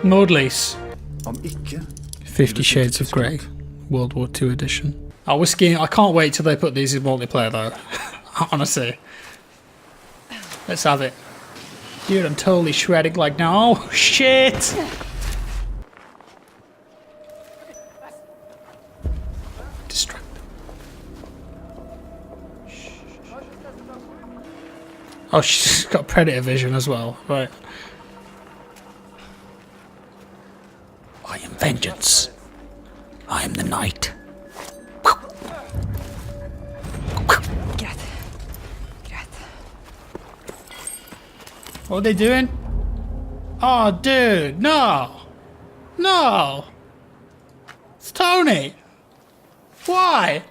Mode lease. Om ikke. 50 Shades of Grey. World War II edition. Oh, we're skiing. I can't wait till they put these in multiplayer though. Honestly. Let's have it. Dude, I'm totally shredding like now. Oh, shit! Distract. Oh, she's got predator vision as well. Right. I am vengeance. I am the night. Get. What are they doing? Oh, dude, no. No. It's Tony. Why?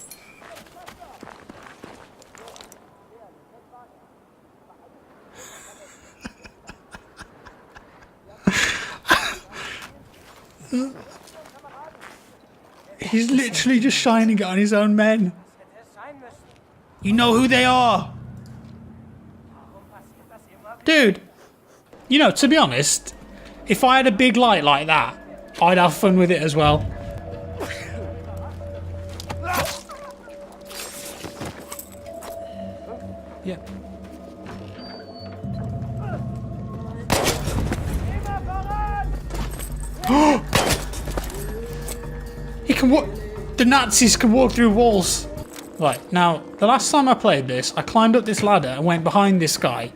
He's literally just shining it on his own men. You know who they are. Dude, you know, to be honest, if I had a big light like that, I'd have fun with it as well. Yeah. He can walk. The Nazis can walk through walls. Right, now, the last time I played this, I climbed up this ladder and went behind this guy.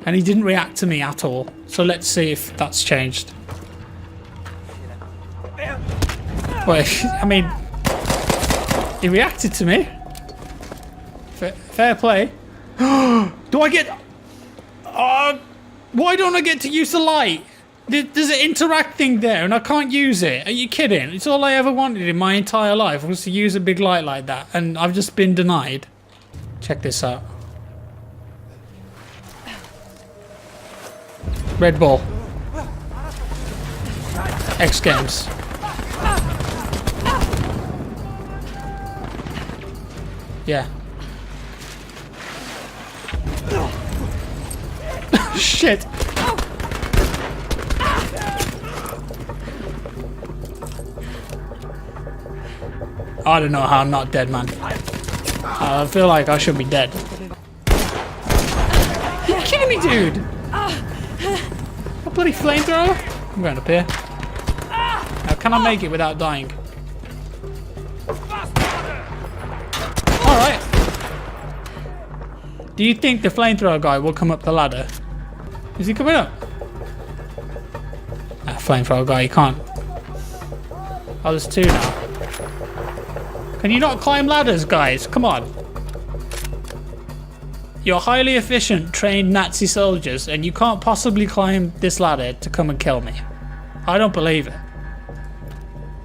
And he didn't react to me at all. So let's see if that's changed. Wait, I mean, he reacted to me. Fair play. Do I get... why don't I get to use the light? There's an interact thing there and I can't use it. Are you kidding? It's all I ever wanted in my entire life was to use a big light like that. And I've just been denied. Check this out. Red Bull. X Games. Yeah. Shit. I don't know how I'm not dead, man. I feel like I should be dead. Are you kidding me, dude? A bloody flamethrower? I'm going up here. Now, can I make it without dying? Alright. Do you think the flamethrower guy will come up the ladder? Is he coming up? Flamethrower guy, you can't. Oh, there's two now. Can you not climb ladders, guys? Come on. You're highly efficient, trained Nazi soldiers, and you can't possibly climb this ladder to come and kill me. I don't believe it.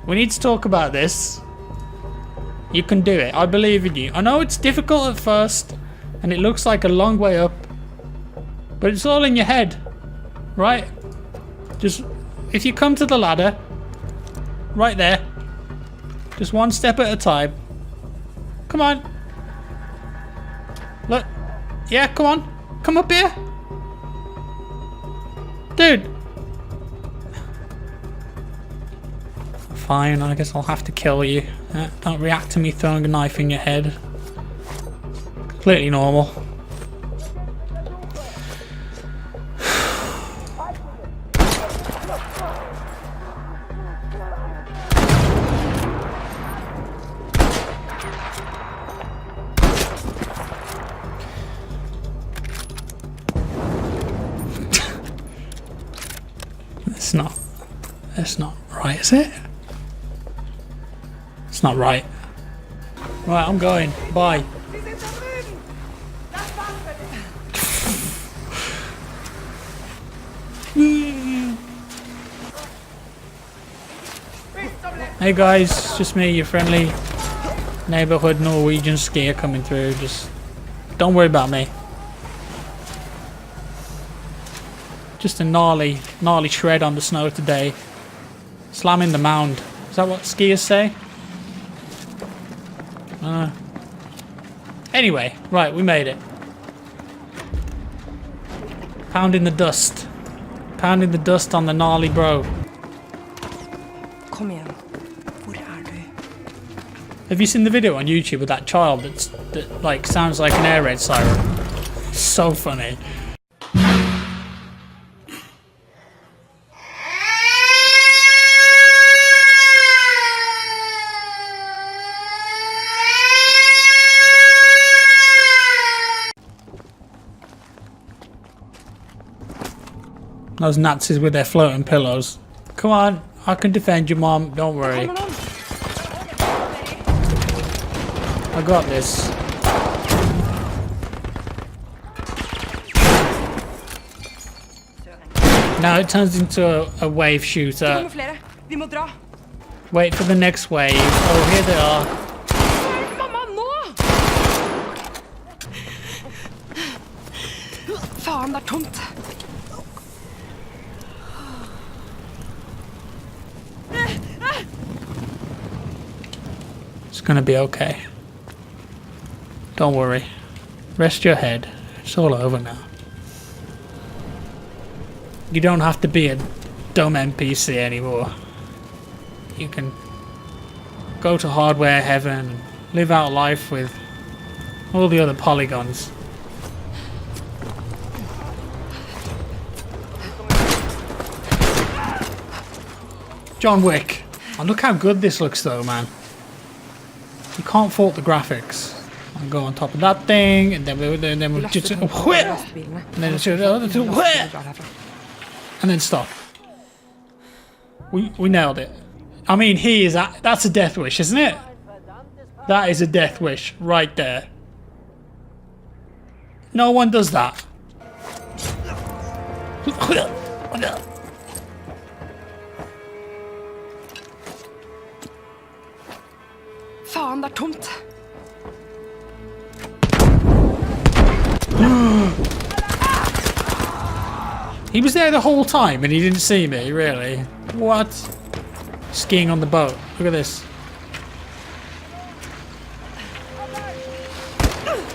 We need to talk about this. You can do it. I believe in you. I know it's difficult at first, and it looks like a long way up, but it's all in your head, right? Just, if you come to the ladder, right there, just one step at a time. Come on. Look. Yeah, come on. Come up here. Dude. Fine, I guess I'll have to kill you. Don't react to me throwing a knife in your head. Completely normal. It's not right, is it? It's not right. Right, I'm going. Bye. Hey guys, it's just me, your friendly neighborhood Norwegian skier coming through. Just don't worry about me. Just a gnarly shred on the snow today. Slamming the mound. Is that what skiers say? Anyway, right, we made it. Pounding the dust. Pounding the dust on the gnarly bro. Kom igen. Hvor er du? Have you seen the video on YouTube with that child that like sounds like an air raid siren? So funny. Those Nazis with their floating pillows. Come on, I can defend you, Mom. Don't worry. Kommer noen? I got this. Now it turns into a wave Det shooter. kommer flere. Vi må dra. Wait for the next wave. Oh, here they are. Mamma, nå! Faen, det er tomt. It's gonna be okay. Don't worry. Rest your head. It's all over now. You don't have to be a dumb NPC anymore. You can go to hardware heaven and live out life with all the other polygons. John Wick. Oh, look how good this looks though, man. You can't fault the graphics. I'll go on top of that thing, and then we'll just and then shoot the other two, and then stop. We nailed it. I mean, that's a death wish, isn't it? That is a death wish right there. No one does that. Faen, det er tomt. He was there the whole time and he didn't see me, really. What? Skiing on the boat. Look at this.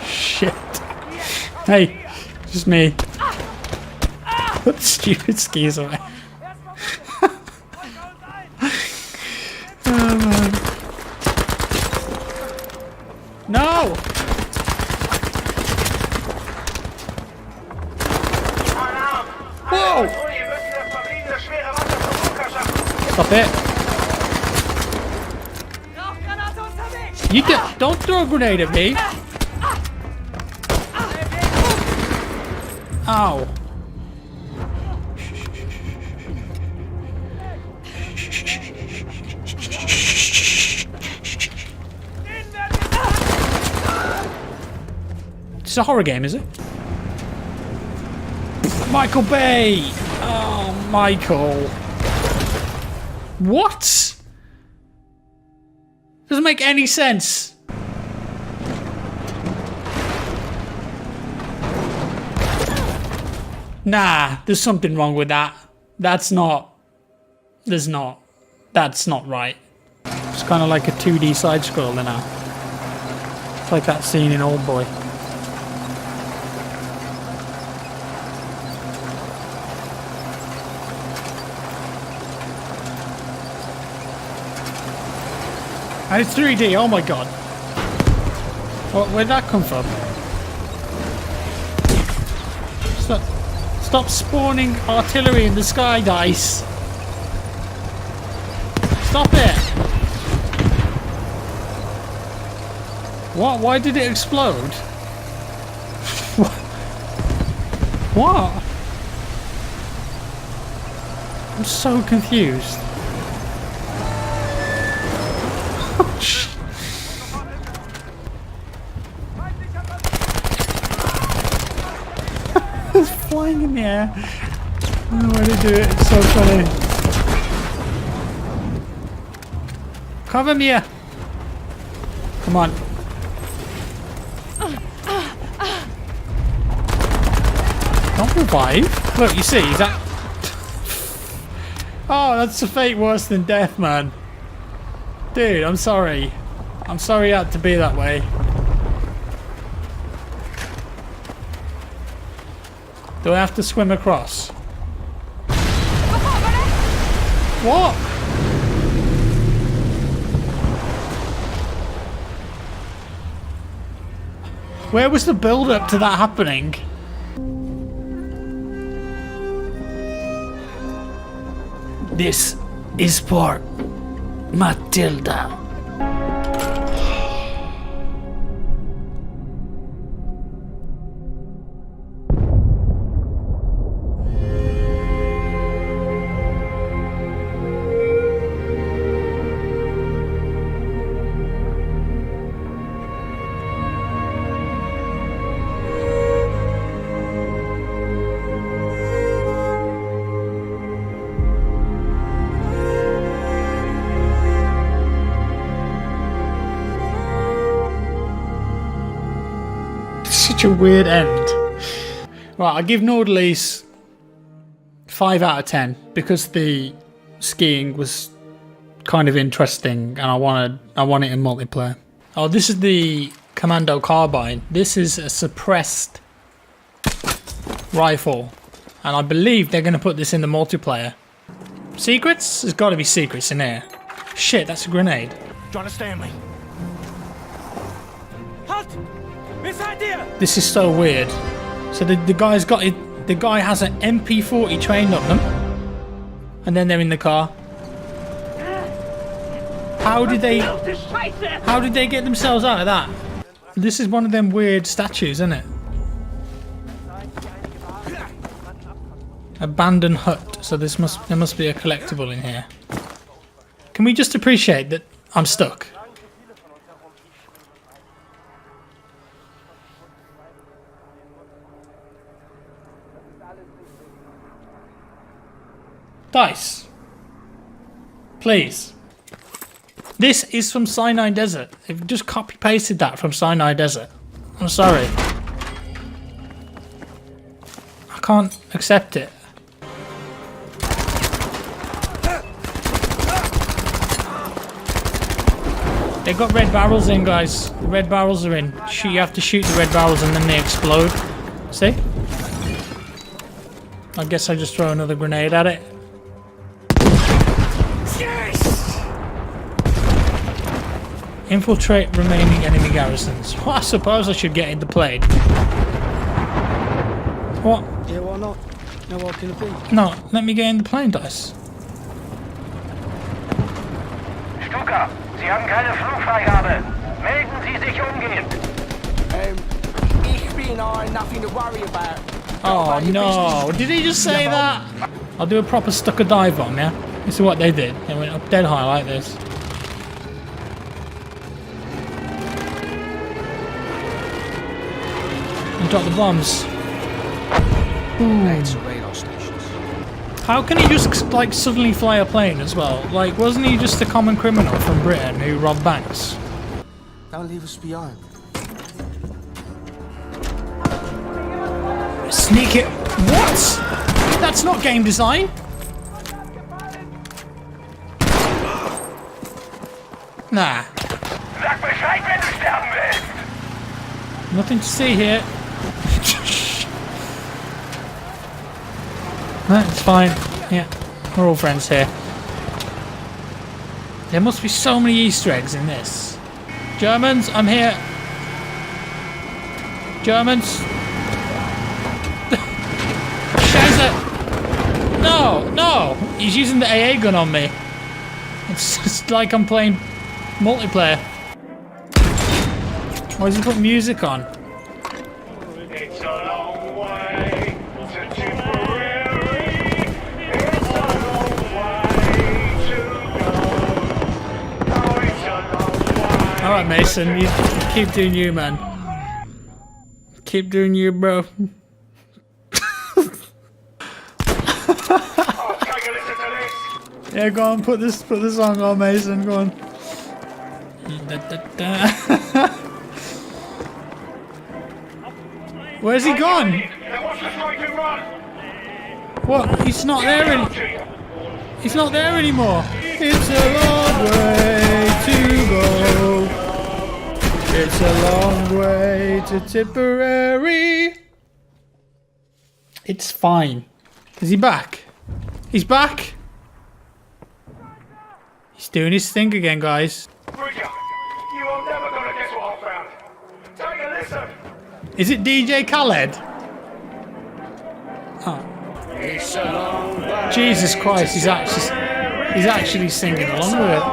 Shit. Hey, just me. Put the stupid skis away. Oh, man. No! Whoa! Stop it. You don't throw a grenade at me. Ow. It's a horror game, is it? Michael Bay! Oh, Michael. What? Doesn't make any sense. Nah, there's something wrong with that. That's not right. It's kind of like a 2D side-scroller now. It's like that scene in Old Boy. And it's 3D, oh my god. Where'd that come from? Stop spawning artillery in the sky, dice. Stop it. What? Why did it explode? What? I'm so confused. It's flying in the air. I don't know why they do it. It's so funny. Cover me. Come on. Don't revive. Look, you see, that. Oh, that's a fate worse than death, man. Dude, I'm sorry. I'm sorry it had to be that way. Do I have to swim across? What? Where was the build-up to that happening? This is for Matilda. Such a weird end. Right, I give Nordlease 5 out of 10 because the skiing was kind of interesting and I want it in multiplayer. Oh, this is the Commando Carbine. This is a suppressed rifle and I believe they're going to put this in the multiplayer. Secrets? There's got to be secrets in here. Shit, that's a grenade. Do you understand me? Halt! This is so weird. So the guy's got it. The guy has an MP40 trained on them, and then they're in the car. How did they get themselves out of that? This is one of them weird statues, isn't it? Abandoned hut. So there must be a collectible in here. Can we just appreciate that I'm stuck? Dice. Please. This is from Sinai Desert. They've just copy pasted that from Sinai Desert. I'm sorry. I can't accept it. They've got red barrels in, guys. The red barrels are in. You have to shoot the red barrels and then they explode. See? I guess I just throw another grenade at it. Infiltrate remaining enemy garrisons. Well, I suppose I should get in the plane. What? Yeah, why not? No, what can it be? No, let me get in the plane, Dice. Stuka, Sie haben keine Flugfreigabe. Melden Sie sich umgehend. Ich bin I, nothing to worry about. Oh no, did he just say that? I'll do a proper Stuka dive bomb, yeah? This is what they did. They went up dead high like this. And drop the bombs. It's radar stations. How can he just like suddenly fly a plane as well? Like, wasn't he just a common criminal from Britain who robbed banks? Don't leave us behind. Sneak it. What? That's not game design. Nah. Sag Bescheid, wenn du sterben willst. Nothing to see here. No, it's fine. Yeah, we're all friends here. There must be so many Easter eggs in this. Germans, I'm here. Germans. Scheiße! No, no! He's using the AA gun on me. It's just like I'm playing multiplayer. Why does he put music on? It's a long way to Tipperary. It's a long way to go. Oh, it's a long way. Alright, Mason, you keep doing you, man. Keep doing you, bro. Oh, take a listen to this. Yeah, go on, put the song on, Mason, go on. Where's he gone? Now watch the strike and run. What? He's not there He's not there anymore. It's a long way to go. It's a long way to Tipperary. It's fine. Is he back? He's back. He's doing his thing again, guys. Bridger, you are never gonna guess what I found. Take a listen. Is it DJ Khaled? Oh. Jesus Christ, he's actually singing along with it.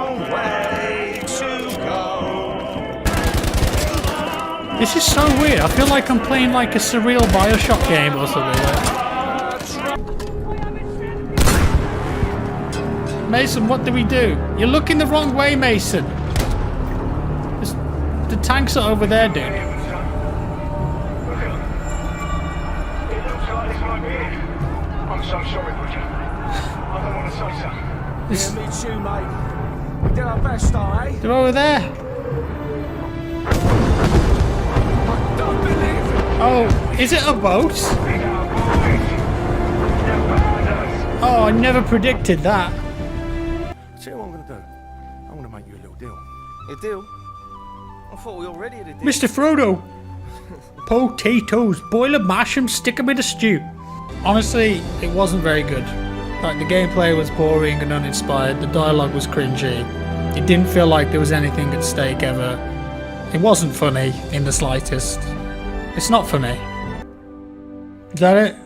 This is so weird. I feel like I'm playing like a surreal Bioshock game or something. Mason, what do we do? You're looking the wrong way, Mason. The tanks are over there, dude. I'm so sorry, Roger. I don't want to say so. Yeah, me too, mate. We did our best, eh? They're over there. I don't believe it. Oh, is it a boat? Oh, I never predicted that. See what I'm gonna do? I'm gonna make you a little deal. A deal? I thought we already had a deal. Mr. Frodo. Potatoes. Boil 'em, mash 'em, stick 'em in a stew. Honestly, it wasn't very good. Like, the gameplay was boring and uninspired. The dialogue was cringy. It didn't feel like there was anything at stake ever. It wasn't funny in the slightest. It's not for me. Is that it?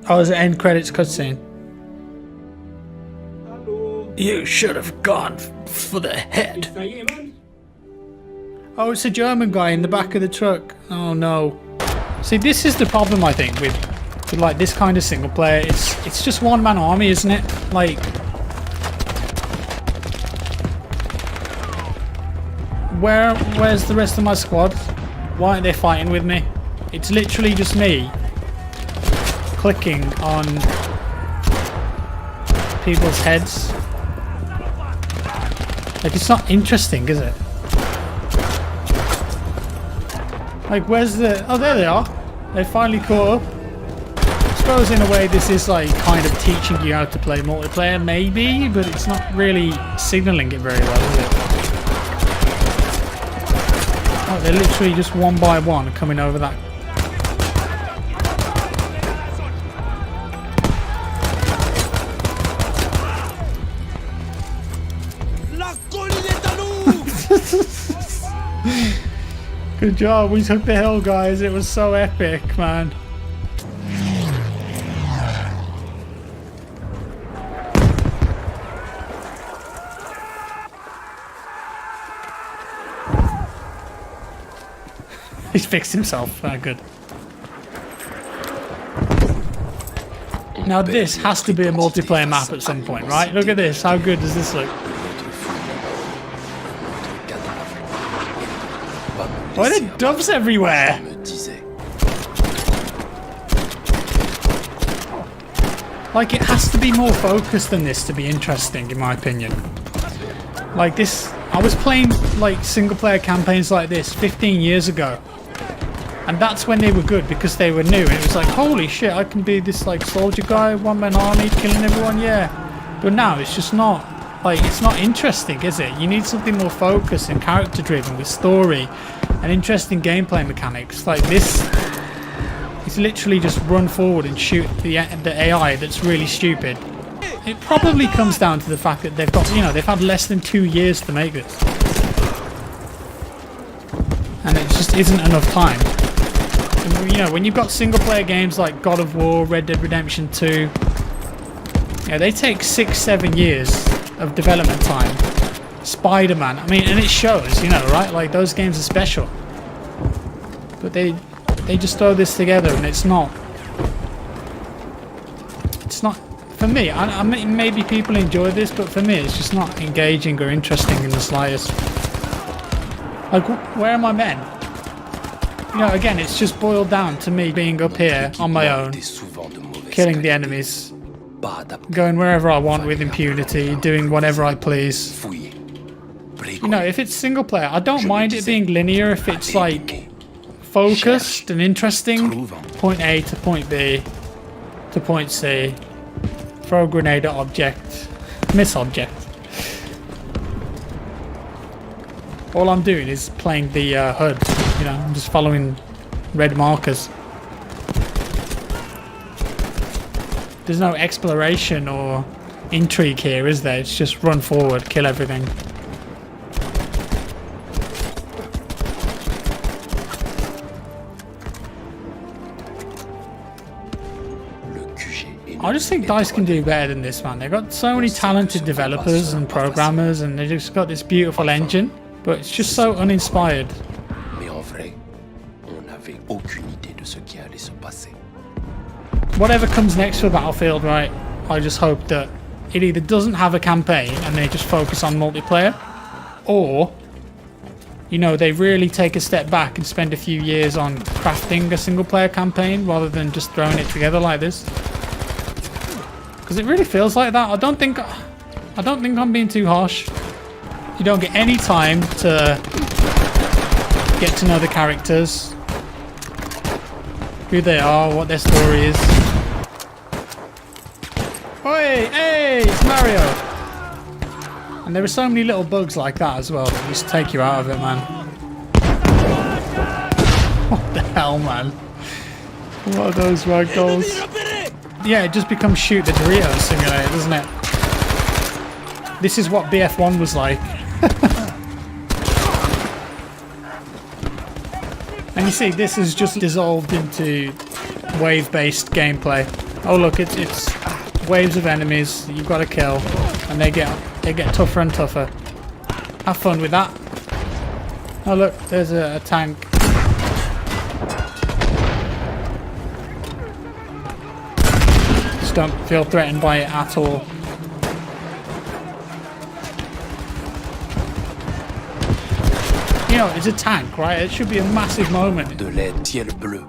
Oh, it's an end credits cutscene. You should have gone for the head. Oh, it's a German guy in the back of the truck. Oh no. See, this is the problem I think with like this kind of single player. It's just one man army, isn't it? Like, where's the rest of my squad? Why aren't they fighting with me? It's literally just me clicking on people's heads. Like, it's not interesting, is it? Like, where's the... Oh, there they are. They finally caught up. I suppose in a way this is like kind of teaching you how to play multiplayer, maybe, but it's not really signalling it very well, is it? Oh, they're literally just one by one coming over that. Good job, we took the hill, guys. It was so epic, man. He's fixed himself. Good. Now this has to be a multiplayer map at some point, right? Look at this. How good does this look? Why are there doves everywhere? Like, it has to be more focused than this to be interesting, in my opinion. Like this, I was playing like single player campaigns like this 15 years ago. And that's when they were good, because they were new. And it was like, holy shit, I can be this like soldier guy, one man army, killing everyone, yeah. But now it's just not, like, it's not interesting, is it? You need something more focused and character driven with story and interesting gameplay mechanics. Like this, it's literally just run forward and shoot the AI that's really stupid. It probably comes down to the fact that they've got, you know, they've had less than 2 years to make this. And it just isn't enough time. You know, when you've got single player games like God of War, Red Dead Redemption 2, yeah, they take 6-7 years of development time. Spider-Man, I mean, and it shows, you know, right? Like, those games are special. But they just throw this together and it's not, for me, I mean, maybe people enjoy this, but for me it's just not engaging or interesting in the slightest. Like, where are my men? You know, again, it's just boiled down to me being up here on my own, killing the enemies, going wherever I want with impunity, doing whatever I please. You know, if it's single player, I don't mind it being linear if it's like focused and interesting. Point A to point B to point C. Throw grenade at object. Miss object. All I'm doing is playing the HUD. You know, I'm just following red markers. There's no exploration or intrigue here, is there? It's just run forward, kill everything. I just think DICE can do better than this, man. They've got so many talented developers and programmers, and they just got this beautiful engine, but it's just so uninspired. Mais en vrai, on n'avait aucune idée de ce qui allait se passer. Whatever comes next for Battlefield, right, I just hope that it either doesn't have a campaign and they just focus on multiplayer, or, you know, they really take a step back and spend a few years on crafting a single player campaign rather than just throwing it together like this. Because it really feels like that. I don't think I'm being too harsh. You don't get any time to get to know the characters, who they are, what their story is. Oi, hey, it's Mario! And there are so many little bugs like that as well that just take you out of it, man. What the hell, man? What are those ragdolls? Yeah, it just becomes shoot the Doritos simulator, doesn't it? This is what BF1 was like. And you see, this has just dissolved into wave-based gameplay. Oh look, it's waves of enemies that you've got to kill, and they get tougher and tougher. Have fun with that. Oh look, there's a tank. Just don't feel threatened by it at all. You know, it's a tank, right? It should be a massive moment. De l'aide ciel bleu.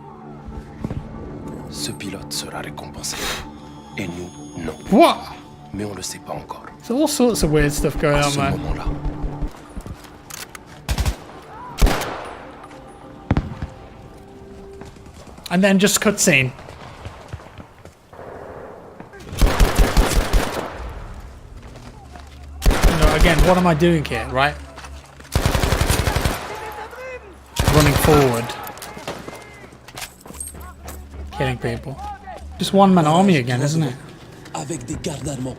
Ce pilote sera récompensé. Et nous, non. What? Mais on le sait pas encore. There's all sorts of weird stuff going À on, ce man. moment-là. And then just cutscene. You know, again, what am I doing here, right? Running forward. Killing people. Just one-man army again, isn't it? Avec des gardes allemands.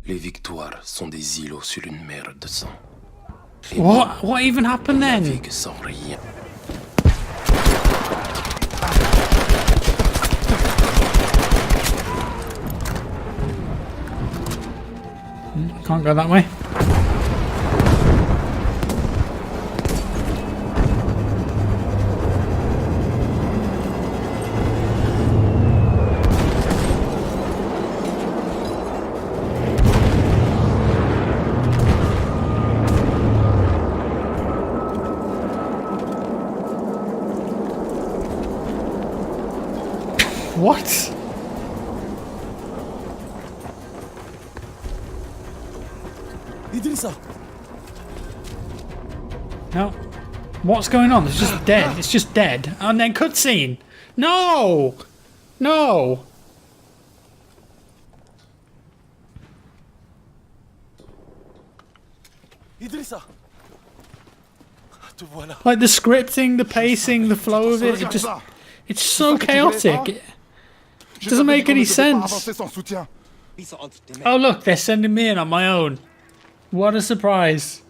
Les victoires sont des îlots sur une mer de sang. What even happened then? Navigue sans rien. Can't go that way. What? Idrissa, No. What's going on? It's just dead. It's just dead. And then cutscene. No! No! Idrissa. Te voilà. Like the scripting, the pacing, the flow of it, it's so chaotic. It doesn't make any sense. Oh look, they're sending me in on my own. What a surprise.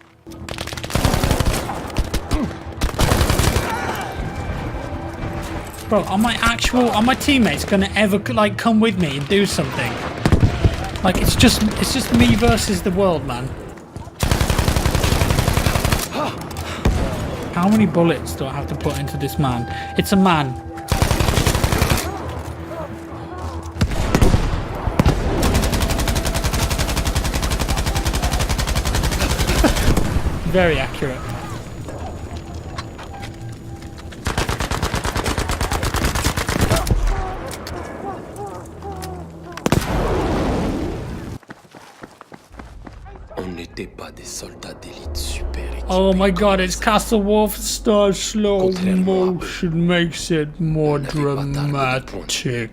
Bro, are my teammates gonna ever like come with me and do something? Like it's just me versus the world, man. How many bullets do I have to put into this man? It's a man. Very accurate. On n'était pas des soldats d'élite super équipés. Oh my god, it's Castle Wolfenstein slow motion makes it more dramatic.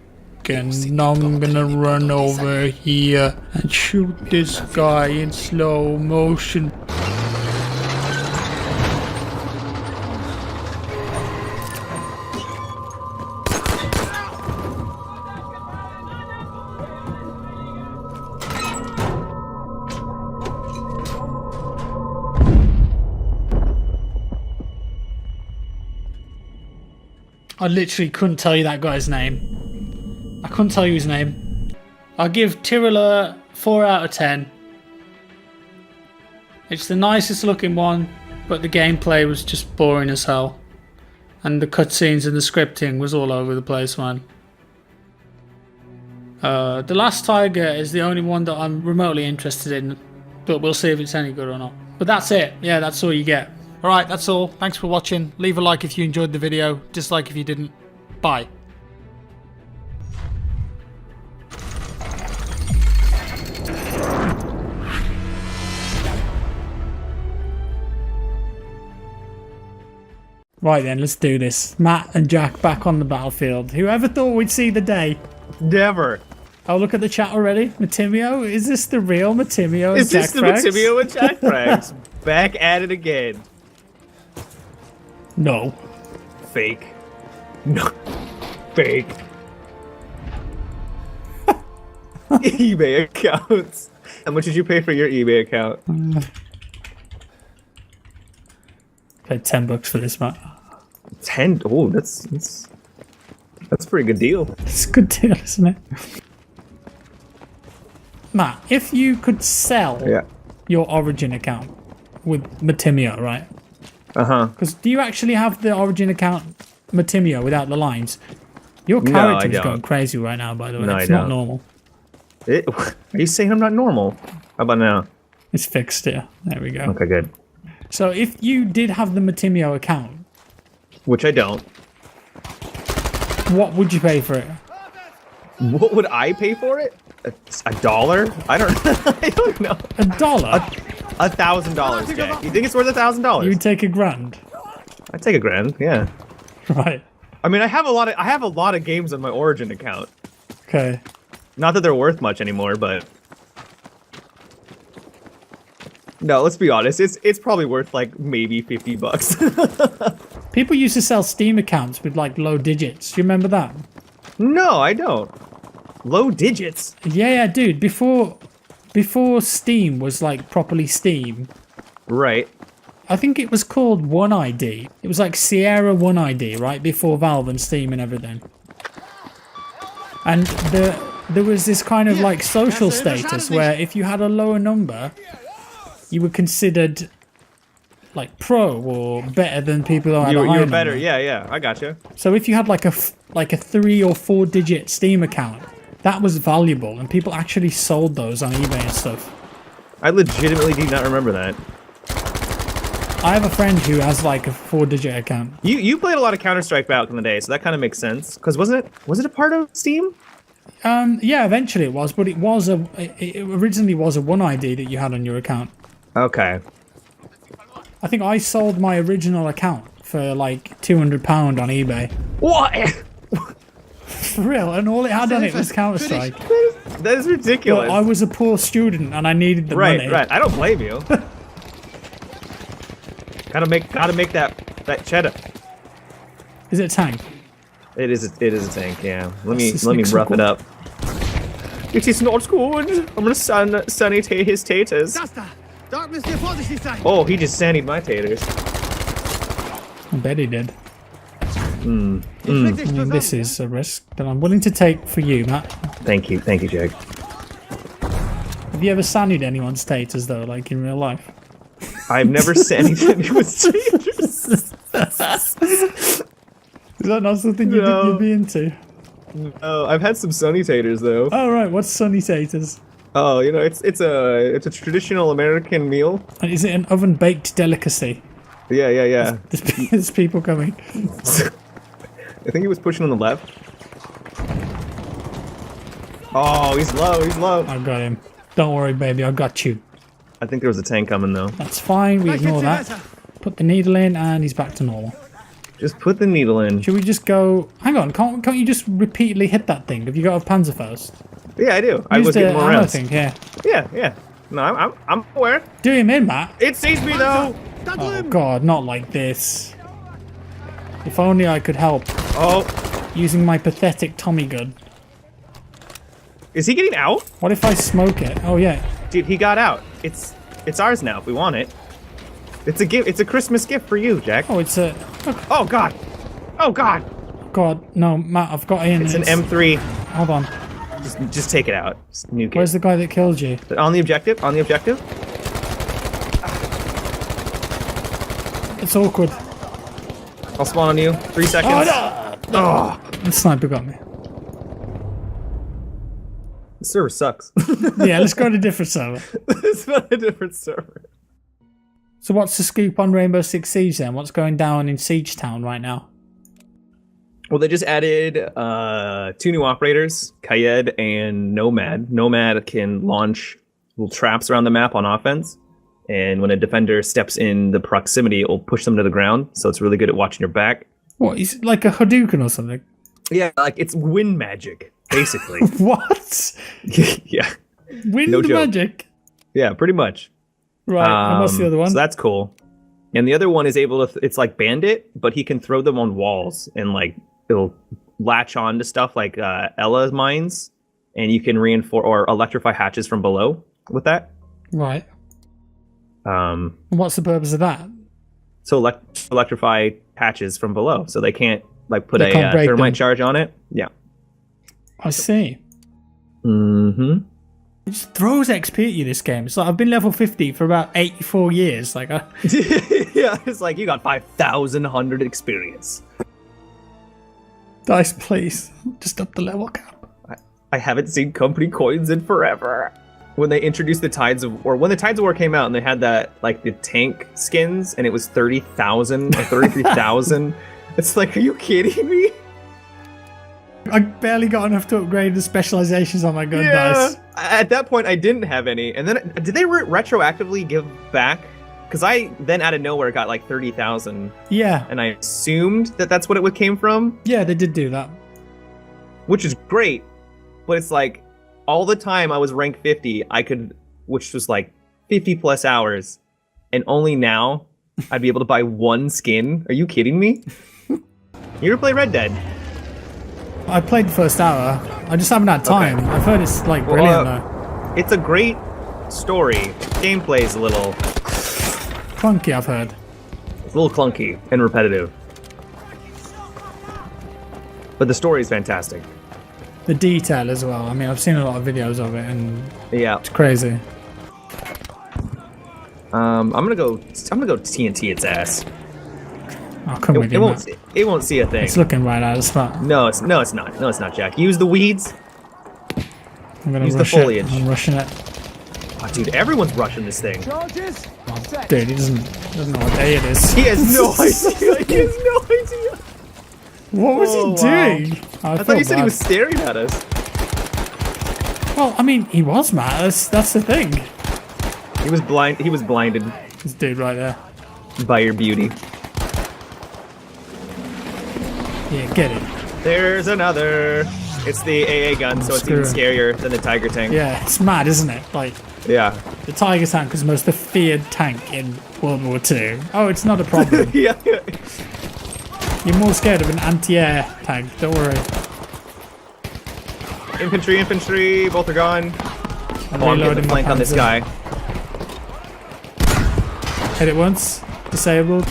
And I'm gonna run over here and shoot this guy in slow motion. I literally couldn't tell you that guy's name. I couldn't tell you his name. I'll give Tirala 4 out of 10. It's the nicest looking one, but the gameplay was just boring as hell. And the cutscenes and the scripting was all over the place, man. The Last Tiger is the only one that I'm remotely interested in, but we'll see if it's any good or not. But that's it. Yeah, that's all you get. Alright, that's all. Thanks for watching. Leave a like if you enjoyed the video. Dislike if you didn't. Bye. Right then, let's do this. Matt and Jack back on the battlefield. Whoever thought we'd see the day? Never. Oh, look at the chat already. Matimio? Is this the real Matimio? Is this the Matimio and Jack Frags? Back at it again. No. Fake. No. Fake. eBay accounts. How much did you pay for your eBay account? Paid $10 for this, Matt. 10? Oh, that's a pretty good deal. It's a good deal, isn't it? Matt, if you could sell your Origin account with Matimio, right? Uh-huh. Because do you actually have the Origin account Matimio without the lines? Your character is going crazy right now, by the way. No, it's not normal. Are you saying I'm not normal? How about now? It's fixed here. There we go. Okay, good. So if you did have the Matimio account... Which I don't. What would you pay for it? What would I pay for it? $1? I don't I don't know. $1? $1,000, Jack. You think it's worth $1,000? You'd take $1,000. I'd take $1,000, yeah. Right. I mean, I have a lot of games on my Origin account. Okay. Not that they're worth much anymore, but no, let's be honest. It's probably worth like maybe $50. People used to sell Steam accounts with like low digits. Do you remember that? No, I don't. Low digits? Yeah, dude. Before Steam was like properly Steam. Right. I think it was called One ID. It was like Sierra One ID, right? Before Valve and Steam and everything. And there was this kind of like social status where if you had a lower number, you were considered like pro or better than people who had a higher number. You were better, yeah, I gotcha. So if you had like a 3 or 4 digit Steam account, that was valuable, and people actually sold those on eBay and stuff. I legitimately do not remember that. I have a friend who has like a 4-digit account. You played a lot of Counter-Strike back in the day, so that kind of makes sense. Because was it a part of Steam? Yeah, eventually it was, but it originally was a One ID that you had on your account. Okay. I think I sold my original account for like £200 on eBay. What? For real, and all it had on it was Counter-Strike. That is ridiculous. But I was a poor student and I needed the money. Right. I don't blame you. Gotta make that cheddar. Is it a tank? It is a tank, yeah. Let me rough it up. It is not good. I'm gonna sanitate his taters. Oh, he just sanied my taters. I bet he did. I mean, this is a risk that I'm willing to take for you, Matt. Thank you, Jake. Have you ever sanied anyone's taters though, like in real life? I've never sanied anyone's taters. Is that not something you'd be into? Oh, I've had some sunny taters though. Oh right, what's sunny taters? Oh, you know, it's a traditional American meal. And is it an oven baked delicacy? Yeah. There's people coming. I think he was pushing on the left. Oh, he's low. I got him. Don't worry, baby, I got you. I think there was a tank coming though. That's fine, we ignore that. Put the needle in and he's back to normal. Just put the needle in. Should we just go... Hang on, can't you just repeatedly hit that thing? Have you got a Panzerfaust? Yeah, I do. I was getting more rounds. Yeah. Yeah. No, I'm aware. Do him in, Matt. It sees me though. Oh god, not like this. If only I could help. Oh. Using my pathetic Tommy gun. Is he getting out? What if I smoke it? Oh yeah. Dude, he got out. It's ours now if we want it. It's a gift. It's a Christmas gift for you, Jack. Oh, it's a... Oh god. Oh god. God, no, Matt, I've got in. It's an M3. Hold on. Just take it out. Just nuke Where's it. the guy that killed you? On the objective? On the objective? It's awkward. I'll spawn on you. 3 seconds. Oh, no! Oh, the sniper got me. The server sucks. Yeah, let's go to a different server. It's not a different server. So what's the scoop on Rainbow Six Siege then? What's going down in Siege Town right now? Well, they just added 2 new operators, Kayed and Nomad. Nomad can launch little traps around the map on offense. And when a defender steps in the proximity, it will push them to the ground. So it's really good at watching your back. What, is it like a Hadouken or something? Yeah, like it's wind magic, basically. What? Yeah. Wind No joke. magic? Yeah, pretty much. Right, and what's the other one? So that's cool. And the other one is able to, it's like Bandit, but he can throw them on walls and like it'll latch on to stuff like Ella's mines, and you can reinforce or electrify hatches from below with that. Right. And what's the purpose of that? So electrify hatches from below, so they can't like put They a can't break thermite them. charge on it. Yeah. I see. Mm-hmm. It just throws XP at you, this game. It's like I've been level 50 for about 84 years. Like, Yeah, it's like you got 5,100 experience. dice, please. Just up the level cap. I haven't seen company coins in forever. When they introduced the Tides of War, when the Tides of War came out and they had that, like the tank skins, and it was 30,000 or 33,000, it's like, are you kidding me? I barely got enough to upgrade the specializations on my gun dice. At that point, I didn't have any. And then, did they retroactively give back? Because I then out of nowhere got like 30,000, Yeah. and I assumed that that's what it came from, Yeah, they did do that. which is great. But it's like, all the time I was rank 50, I could, which was like 50 plus hours, and only now I'd be able to buy 1 skin. Are you kidding me? You ever play Red Dead? I played the first hour. I just haven't had time. Okay. I've heard it's like brilliant though. It's a great story. Gameplay is a little Clunky, I've heard. clunky and repetitive. But the story is fantastic. The detail as well. I mean, I've seen a lot of videos of it and Yeah. it's crazy. I'm gonna go TNT its ass. I'll come with It you, won't Matt. it won't see a thing. It's looking right at us, Matt. No, it's not. No, it's not, Jack. Use the weeds. I'm gonna Use the rush foliage. it. I'm rushing it. Oh, dude, everyone's rushing this thing. Charges? Set. Dude, he doesn't know what day it is. He has no idea. He has no idea. What was Oh, he wow. doing? I thought you said he was staring at us. Well, I mean, he was, Matt. That's the thing. He was blind. He was blinded This dude right there. by your beauty. Yeah, get it. There's another. It's the AA gun, so it's even Screw scarier than the Tiger tank. Yeah, it's mad, isn't it? Like, Yeah. the Tiger tank was the most feared tank in World War II. Oh, it's not a problem. Yeah. You're more scared of an anti-air tank, don't worry. Infantry. Both are gone. I'm Oh, I'm getting reloading the my flank on this panzer. guy. Hit it once. Disabled.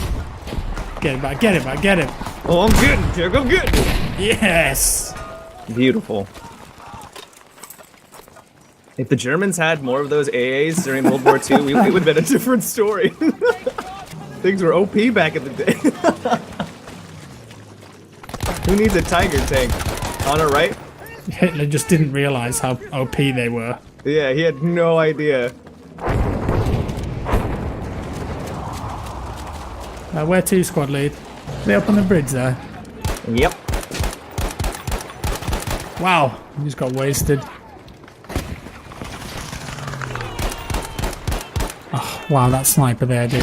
Get it back, get it back, get it. Oh, I'm getting, Jack. I'm getting. Yes! Beautiful. If the Germans had more of those AAs during World War II, it would have been a different story. Things were OP back in the day. Who needs a Tiger tank? On our right? Hitler just didn't realize how OP they were. Yeah, he had no idea. Where to, squad lead? They up on the bridge there. Yep. Wow, he just got wasted. Oh, wow, that sniper there, dude.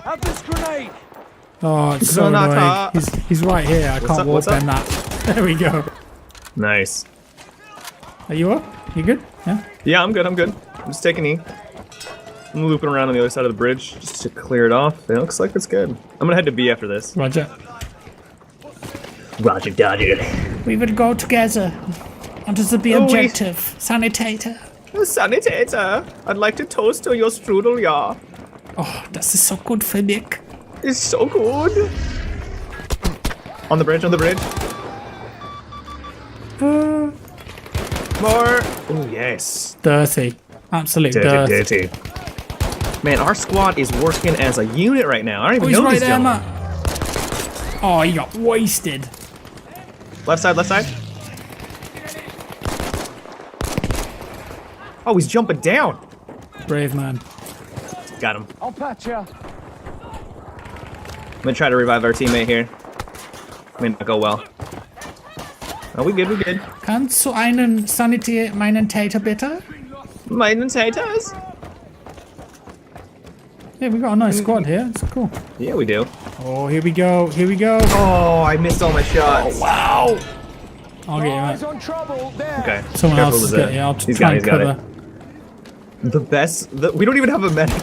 Have this grenade. Oh, it's so Granata. annoying. He's right here. I can't up, walk what's up? them that. There we go. Nice. Are you up? You good? Yeah? Yeah, I'm good. I'm just taking E. I'm looping around on the other side of the bridge just to clear it off. It looks like it's good. I'm gonna head to B after this. Roger. Roger, Dodger. We will go together. What is the B Oh, objective? Sanitator. Sanitator, I'd like to toast to your strudel, yeah. Oh, das ist so gut für Nick. It's so good. On the bridge, on the bridge. More. Oh, yes. Dirty. Absolute dirty. Dirty. Man, our squad is working as a unit right now. I don't even He's know right this there, gentleman. Matt. Oh, he got wasted. Left side, left side. Oh, he's jumping down. Brave man. Got him. I'll patch ya. I'm gonna try to revive our teammate here. May not go well. Oh, we good, we good. Kannst du einen sanitiere meinen Täter bitte? Meinen taters. Yeah, we got a nice squad here. It's cool. Yeah, we do. Oh, here we go. Here we go. Oh, I missed all my shots. Wow. I'll get you, Eyes mate. on trouble. There. Okay. Someone Careful else is with getting that. you. I'll He's try got it, and he's got cover. it. The best. We don't even have a medic.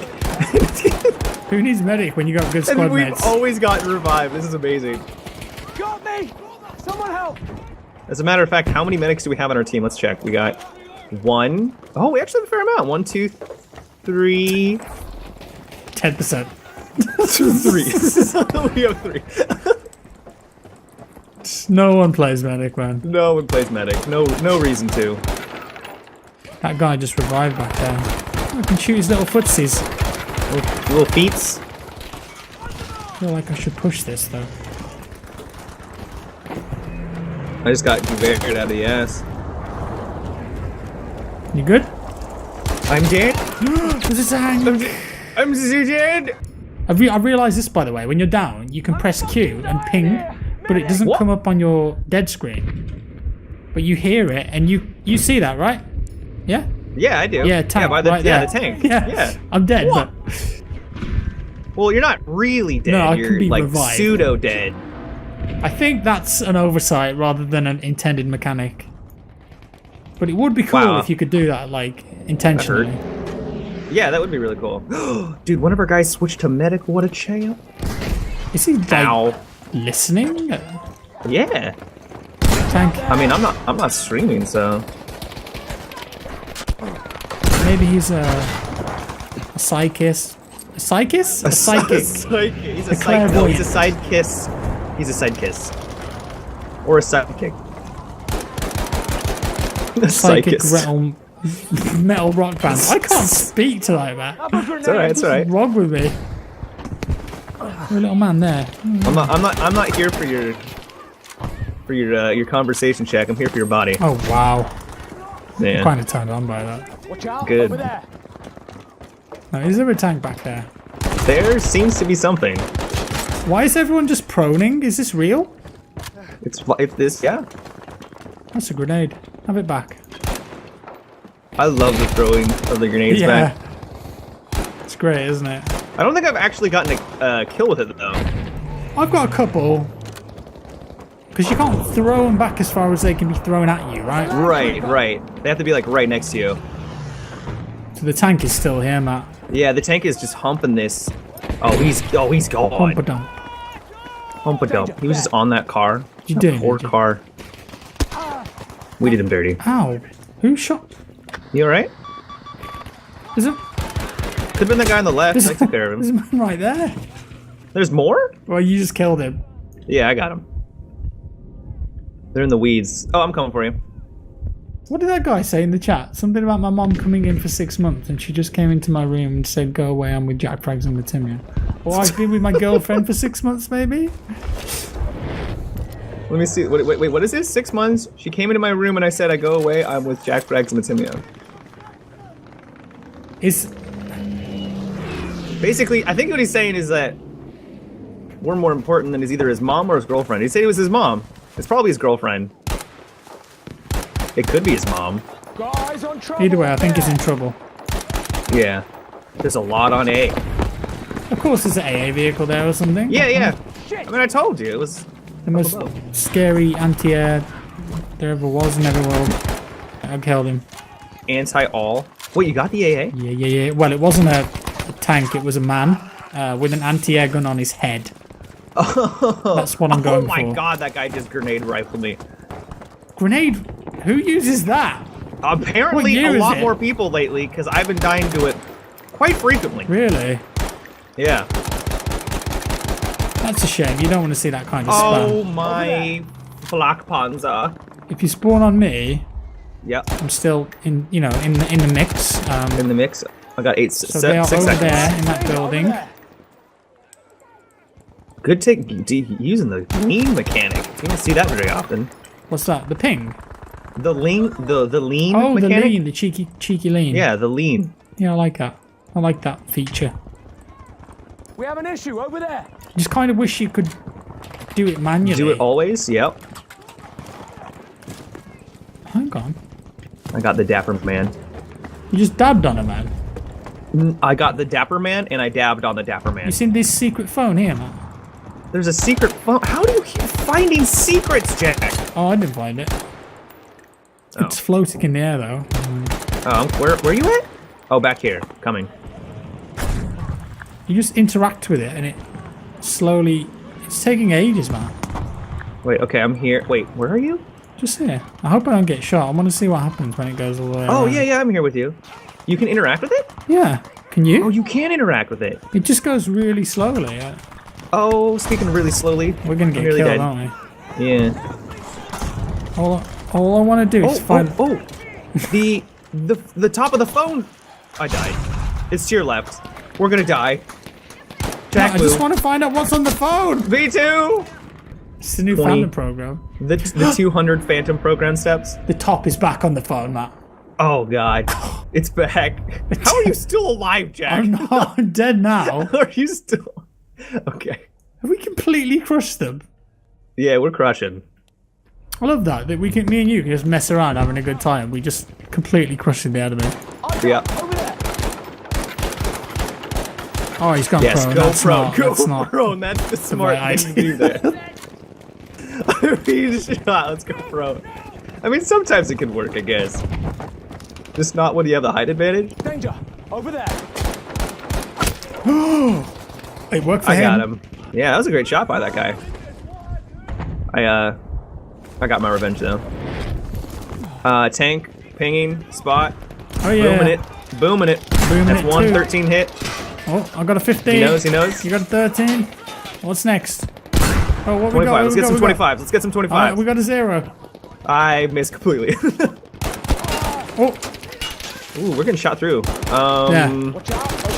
Who needs medic when you got good squad And we've mates? always gotten revived. This is amazing. Got me. Someone help. As a matter of fact, how many medics do we have on our team? Let's check. We got 1. Oh, we actually have a fair amount. 1, 2, 3. 10%. 3. We have 3. No one plays medic, man. No one plays medic. No reason to. That guy just revived back there. I can shoot his little footsies. Little feats. I feel like I should push this though. I just got conveyed out of the ass. You good? I'm dead. There's a tank. I'm so dead. I realised this, by the way. When you're down, you can press Q and ping, but it doesn't What? come up on your dead screen. But you hear it, and you see that, right? Yeah. Yeah, I do. Yeah, tank. Yeah, by the, right yeah, there. the tank. Yeah. I'm dead, What? but Well, you're not really dead. No, I you're can be like revived. pseudo dead. I think that's an oversight rather than an intended mechanic. But it would be cool Wow. if you could do that, like intentionally. Yeah, that would be really cool. Dude, one of our guys switched to medic. What a champ. Is he like Ow. listening? Yeah. Tank. I mean, I'm not streaming, so. Maybe he's a psychist. A psychist? A psychic. He's A a psych. No, he's a clairvoyant. side kiss. He's a side kiss. Or a sidekick. A Psychic psychist. metal rock band. I can't speak tonight, man. It's alright. It's alright. What's wrong with me? You're a little man there. I'm not here for your conversation check. I'm here for your body. Oh wow. Yeah. Kind of turned on by that. Watch out. Good. Over there. Now, is there a tank back there? There seems to be something. Why is everyone just proning? Is this real? It's this. Yeah. That's a grenade. Have it back. I love the throwing of the grenades Yeah. back. It's great, isn't it? I don't think I've actually gotten a kill with it though. I've got a couple. Because you can't throw them back as far as they can be thrown at you, right? Right. They have to be like right next to you. So the tank is still here, Matt. Yeah, the tank is just humping this. Oh, he's gone. Hump a dump. Hump a dump. He was just on that car. You That did, poor did you? car. We did him dirty. Ow. Who shot? You alright? Is it? Could have been the guy on the left. I took care of There's a him. man right there. There's more? Well, you just killed him. Yeah, I got him. They're in the weeds. Oh, I'm coming for you. What did that guy say in the chat? Something about my mom coming in for 6 months and she just came into my room and said, go away, I'm with Jack Frags and Matimia. Or I've been with my girlfriend for 6 months, maybe? Let me see. Wait, what is this? 6 months? She came into my room and I said, I go away, I'm with Jack Frags and Matimia. Is Basically, I think what he's saying is that we're more important than either his mom or his girlfriend. He said it was his mom. It's probably his girlfriend. It could be his mom. Guys on trouble. either way, I think he's in trouble. Yeah. There's a lot on A. Of course, there's an AA vehicle there or something. Yeah. I mean, I told you. It was... The most scary anti-air there ever was and ever will. I killed him. Anti-all. Wait, you got the AA? Yeah. Well, it wasn't a tank, it was a man with an anti-air gun on his head. That's what I'm going for. Oh my god, that guy just grenade rifled me. Grenade? Who uses that? What Apparently year a is lot it? more people lately, because I've been dying to it quite frequently. Really? Yeah. That's a shame. You don't want to see that kind of Oh spam. my Black Panzer. If you spawn on me, Yep, I'm still in the mix. in the mix. I got So they are 6 over seconds. there in that building. Good using the lean mechanic. You don't see that very often. What's that? The ping? The lean, the lean Oh, mechanic. the lean, the cheeky lean. Yeah, the lean. Yeah, I like that. I like that feature. We have an issue over there. Just kind of wish you could do it manually. Do it always. Yep. Hang on. I got the Dapper Man. You just dabbed on it, man. I got the Dapper Man, and I dabbed on the Dapper Man. You seen this secret phone here, man? There's a secret phone. How do you keep finding secrets, Jack? Oh, I didn't find it. Oh. It's floating in the air, though. Where are you at? Oh, back here. Coming. You just interact with it, and it slowly... It's taking ages, man. Wait, okay, I'm here. Wait, where are you? Just here. I hope I don't get shot. I want to see what happens when it goes all the way Oh, around. yeah, I'm here with you. You can interact with it? Yeah. Can you? Oh, you can interact with it. It just goes really slowly. Oh, speaking really slowly. We're going to I'm get nearly killed, dead. aren't we? Yeah. All I want to do is find... The top of the phone. I died. It's to your left. We're gonna die. Jack, I just want to find out what's on the phone. Me too. It's the new 20. Phantom program. The 200 Phantom program steps. The top is back on the phone, Matt. Oh god, it's back. How are you still alive, Jack? I'm not. I'm dead now. Are you still? Okay. Have we completely crushed them? Yeah, we're crushing. I love that we can, me and you can just mess around having a good time. We just completely crushing the enemy. Yeah. Oh, he's gone Yes, pro. go That's pro. not, Go that's not pro. And that's the smart right thing to do there. I mean, shot. Let's go pro. I mean, sometimes it can work, I guess. Just not when you have the height advantage. Danger. Over there. It worked for I him. got him. Yeah, that was a great shot by that guy. I got my revenge though. Tank, pinging, spot, Oh yeah. booming it, booming it. Booming That's it one, too. 13 hit. Oh, I got a 15. He knows, he knows. You got a 13. What's next? Oh, what we 25, got? let's get some 25s. Let's get some 25s. Alright, we got a 0. I missed completely. Oh, Ooh, we're getting shot through. yeah.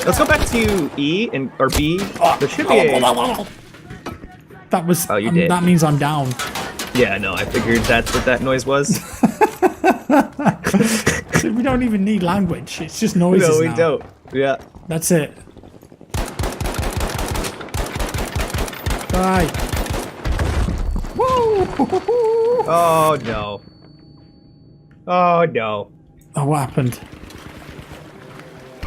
Let's go back to E and or B. There should be a... That was. Oh, you did. That means I'm down. Yeah, no, I figured that's what that noise was. We don't even need language. It's just noises No, we now. don't. Yeah. That's it. Right. Woo! Oh, no. Oh, no. Oh, what happened?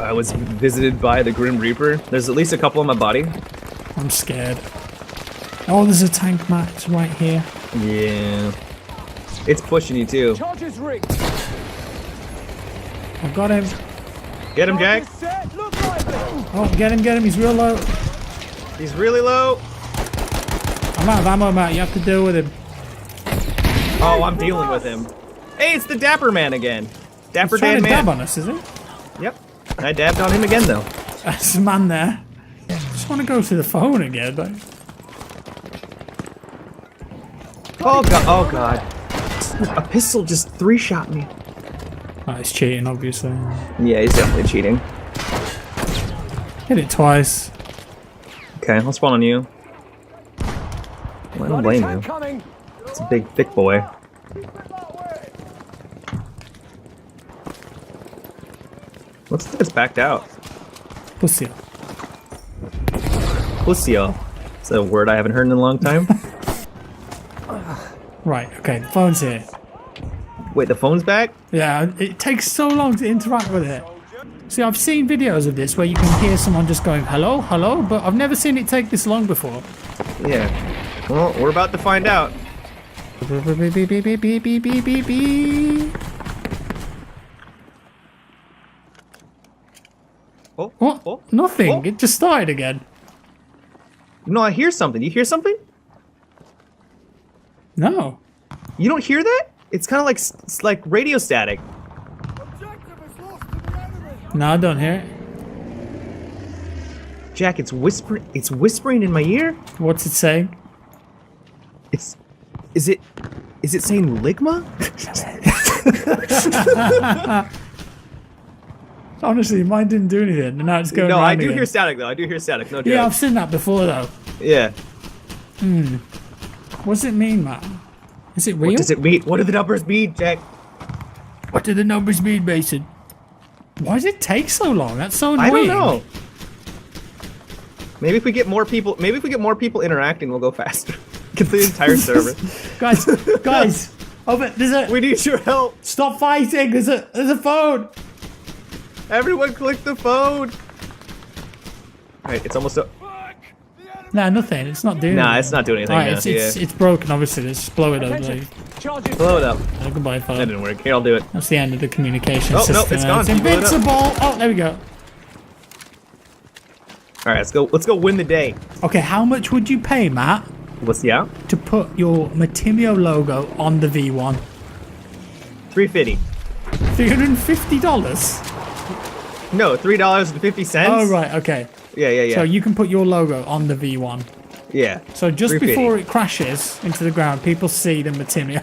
I was visited by the Grim Reaper. There's at least a couple on my body. I'm scared. Oh, there's a tank, Matt. It's right here. Yeah. It's pushing you too. Charges rigged. I've got him. Get him, Jack. Set. Look like it. Oh, get him, get him. He's real low. He's really low. I'm out of ammo, Matt. You have to deal with him. Oh, I'm dealing with him. Hey, it's the Dapper Man again. Dapper He's trying Dan to dab Man. on us, is he? Yep. I dabbed on him again though. There's a man there. I just want to go to the phone again, but... Oh god. Oh god. A pistol just 3-shot me. Oh, he's cheating, obviously. Yeah, he's definitely cheating. Hit it twice. Okay, I'll spawn on you. Well, I don't blame you. Coming. It's a big, thick boy. Looks like it's backed out. Pussy. Pussio. It's a word I haven't heard in a long time. Right, okay, the phone's here. Wait, the phone's back? Yeah, it takes so long to interact with it. See, I've seen videos of this where you can hear someone just going, hello, hello, but I've never seen it take this long before. Yeah. Well, we're about to find out. Beep, beep, beep, beep, beep, beep, beep, beep, beep, beep. Oh, What? oh, Nothing. oh. It just started again. No, I hear something. You hear something? No. You don't hear that? It's kind of like like radio static. No, I don't hear it. Jack, it's whispering. It's whispering in my ear. What's it saying? Is it saying Ligma? Honestly, mine didn't do anything, and now it's going. No, around I do again. hear static though. I do hear static. No joke. Yeah, I've seen that before though. Yeah. What does it mean, man? Is it real? What does it mean? What do the numbers mean, Jack? What do the numbers mean, Mason? Why does it take so long? That's so annoying. I don't know. Maybe if we get more people, interacting, we'll go faster. Get the entire server. guys, over there's a. We need your help. Stop fighting. There's a phone. Everyone, click the phone. All right, it's almost up. Nah, nothing. It's not doing. Nah, anything. it's not doing anything. Alright, it's broken. Obviously, let's just blow it up. Like, Blow it up. goodbye, phone. That didn't work. Here, I'll do it. That's the end of the communication Oh, system. no, it's gone. It's You blew it up. invincible. Oh, there we go. All right, let's go win the day. Okay, how much would you pay, Matt, to put your Matimio logo on the V1? $3.50. $350? No, $3.50. Oh, right, okay. Yeah. So you can put your logo on the V1. Yeah. So just $3.50. before it crashes into the ground, people see the Matimio.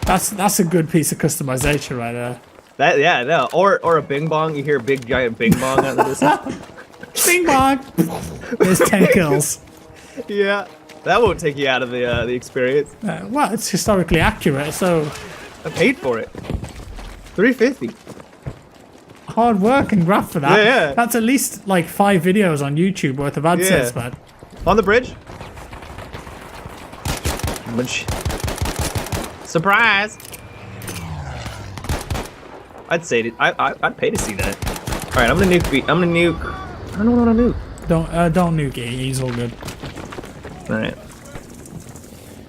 That's a good piece of customization right there. Or a bing bong. You hear a big giant bing bong out of this. Bing bong. There's 10 kills. Yeah, that won't take you out of the experience. Well, it's historically accurate, so I paid for it. $3.50. hard work and graph for that. Yeah. That's at least like 5 videos on YouTube worth of AdSense, man. On the bridge. Surprise! I'd say I'd pay to see that. All right, I'm gonna nuke. I don't want to nuke. Don't nuke it. He's all good. All right.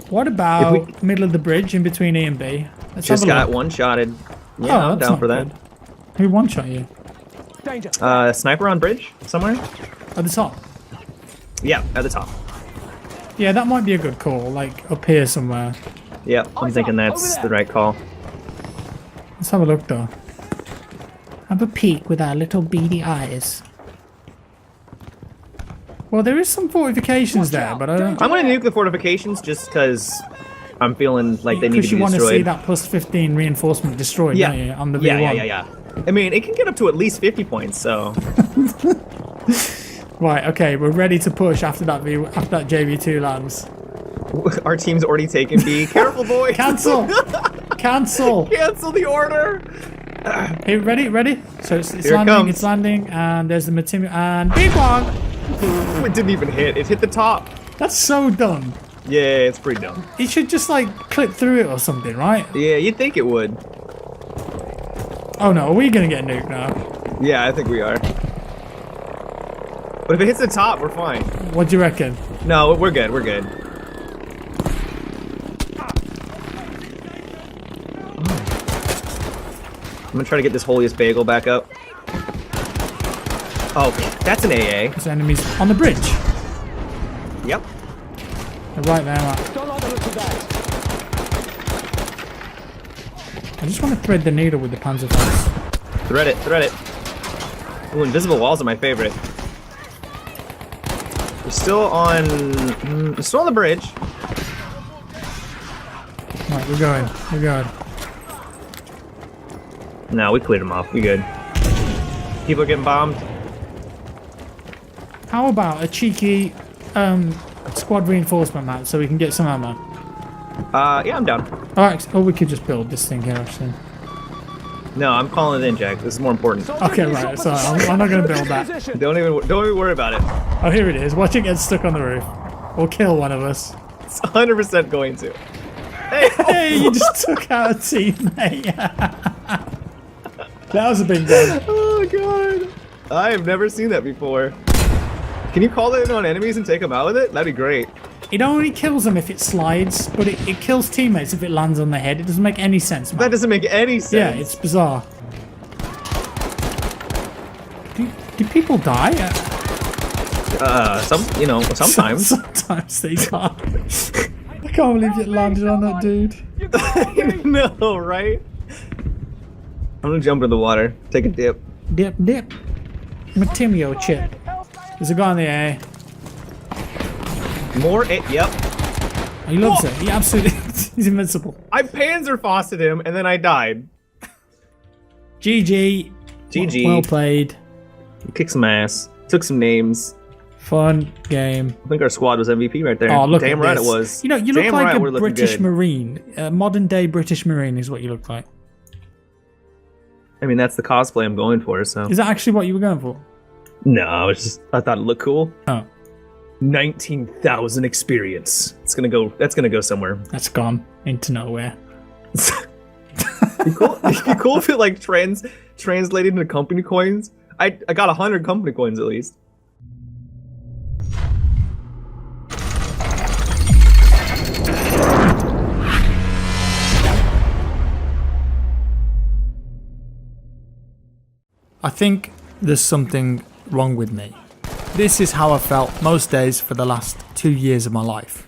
What about middle of the bridge in between A and B? Let's Just have a got look. one-shotted. Yeah, I'm that's down not for that. good. Who one-shot you? Sniper on bridge somewhere? At the top. Yeah, at the top. Yeah, that might be a good call. Like up here somewhere. Yeah, I'm thinking that's the right call. Let's have a look though. Have a peek with our little beady eyes. Well, there is some fortifications there, but I don't. I'm gonna nuke the fortifications just because I'm feeling like they need to Because be you want to destroyed. see that plus 15 reinforcement destroyed, Yeah. don't you? On the V1. Yeah. I mean, it can get up to at least 50 points, so. Right, okay, we're ready to push after that JV2 lands. Our team's already taken B. Careful, boys! Cancel! Cancel! Cancel the order! Hey, ready? So it's Here it landing, comes. it's landing, and there's the Matimio, and big one! It didn't even hit. It hit the top. That's so dumb. Yeah, it's pretty dumb. It should just like clip through it or something, right? Yeah, you'd think it would. Oh no, are we gonna get nuked now? Yeah, I think we are. But if it hits the top, we're fine. What do you reckon? No, we're good. I'm gonna try to get this holiest bagel back up. Oh, that's an AA. There's enemies on the bridge. Yep. They're right there, Matt. I just want to thread the needle with the Panzerfaust. Thread it. Ooh, invisible walls are my favorite. We're still on the bridge. Right, we're going. No, we cleared them off. We good. People are getting bombed. How about a cheeky squad reinforcement, Matt, so we can get some ammo? Yeah, I'm down. Alright, or we could just build this thing here, actually. No, I'm calling it in, Jack. This is more important. Okay, right, sorry, I'm not going to build that. Don't even worry about it. Oh, here it is. Watch it get stuck on the roof. Or kill one of us. It's 100% going to. Hey, you just took out a teammate. That was a big one. Oh god, I have never seen that before. Can you call it in on enemies and take them out with it? That'd be great. It only kills them if it slides, but it kills teammates if it lands on their head. It doesn't make any sense, man. That doesn't make any sense. Yeah, it's bizarre. Do people die? Sometimes. Sometimes they die. I can't believe it landed on that dude. No, right? I'm gonna jump in the water. Take a dip. Dip. Matimio chip. There's a guy in the air. More it. Yep. He loves it. He absolutely. He's invincible. I Panzerfausted him and then I died. GG. GG. Well played. Kicked some ass. Took some names. Fun game. I think our squad was MVP right there. Oh, look Damn at right this. it was. You know, you look Damn like right a we're looking British good. Marine. A modern day British Marine is what you look like. I mean, that's the cosplay I'm going for, so. Is that actually what you were going for? No, I thought it looked cool. Oh, 19,000 experience. That's gonna go somewhere. that's gone into nowhere. It'd be cool if it like translated into company coins. I got 100 company coins at least. I think there's something wrong with me. This is how I felt most days for the last 2 years of my life.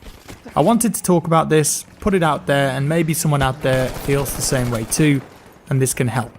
I wanted to talk about this, put it out there, and maybe someone out there feels the same way too, and this can help.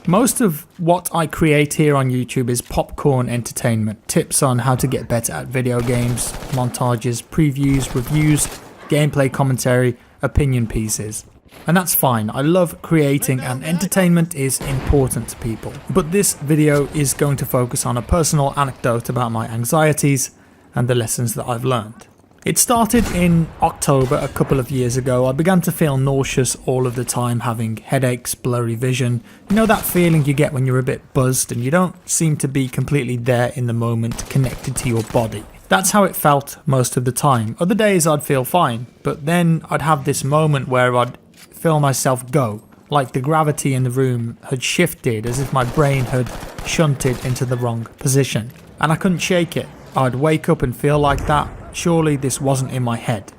Most of what I create here on YouTube is popcorn entertainment, tips on how to get better at video games, montages, previews, reviews, gameplay commentary, opinion pieces. And that's fine, I love creating and entertainment is important to people. But this video is going to focus on a personal anecdote about my anxieties and the lessons that I've learned. It started in October a couple of years ago. I began to feel nauseous all of the time, having headaches, blurry vision. You know that feeling you get when you're a bit buzzed and you don't seem to be completely there in the moment, connected to your body. That's how it felt most of the time. Other days I'd feel fine, but then I'd have this moment where I'd feel myself go, like the gravity in the room had shifted, as if my brain had shunted into the wrong position. And I couldn't shake it. I'd wake up and feel like that. Surely this wasn't in my head.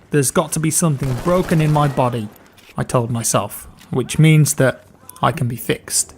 There's got to be something broken in my body, I told myself, which means that I can be fixed.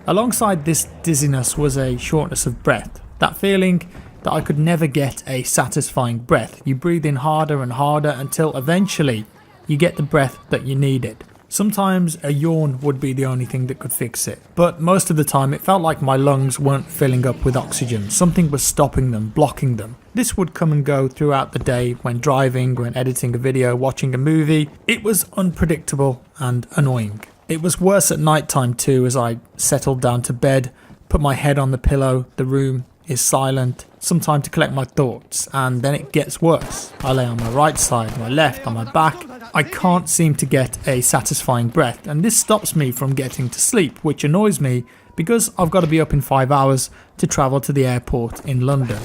Alongside this dizziness was a shortness of breath, that feeling that I could never get a satisfying breath. You breathe in harder and harder until eventually you get the breath that you needed. Sometimes a yawn would be the only thing that could fix it, but most of the time it felt like my lungs weren't filling up with oxygen. Something was stopping them, blocking them. This would come and go throughout the day, when driving, when editing a video, watching a movie. It was unpredictable and annoying. It was worse at night time too, as I settled down to bed, put my head on the pillow, the room is silent, some time to collect my thoughts, and then it gets worse. I lay on my right side, my left, on my back. I can't seem to get a satisfying breath, and this stops me from getting to sleep, which annoys me because I've got to be up in 5 hours to travel to the airport in London.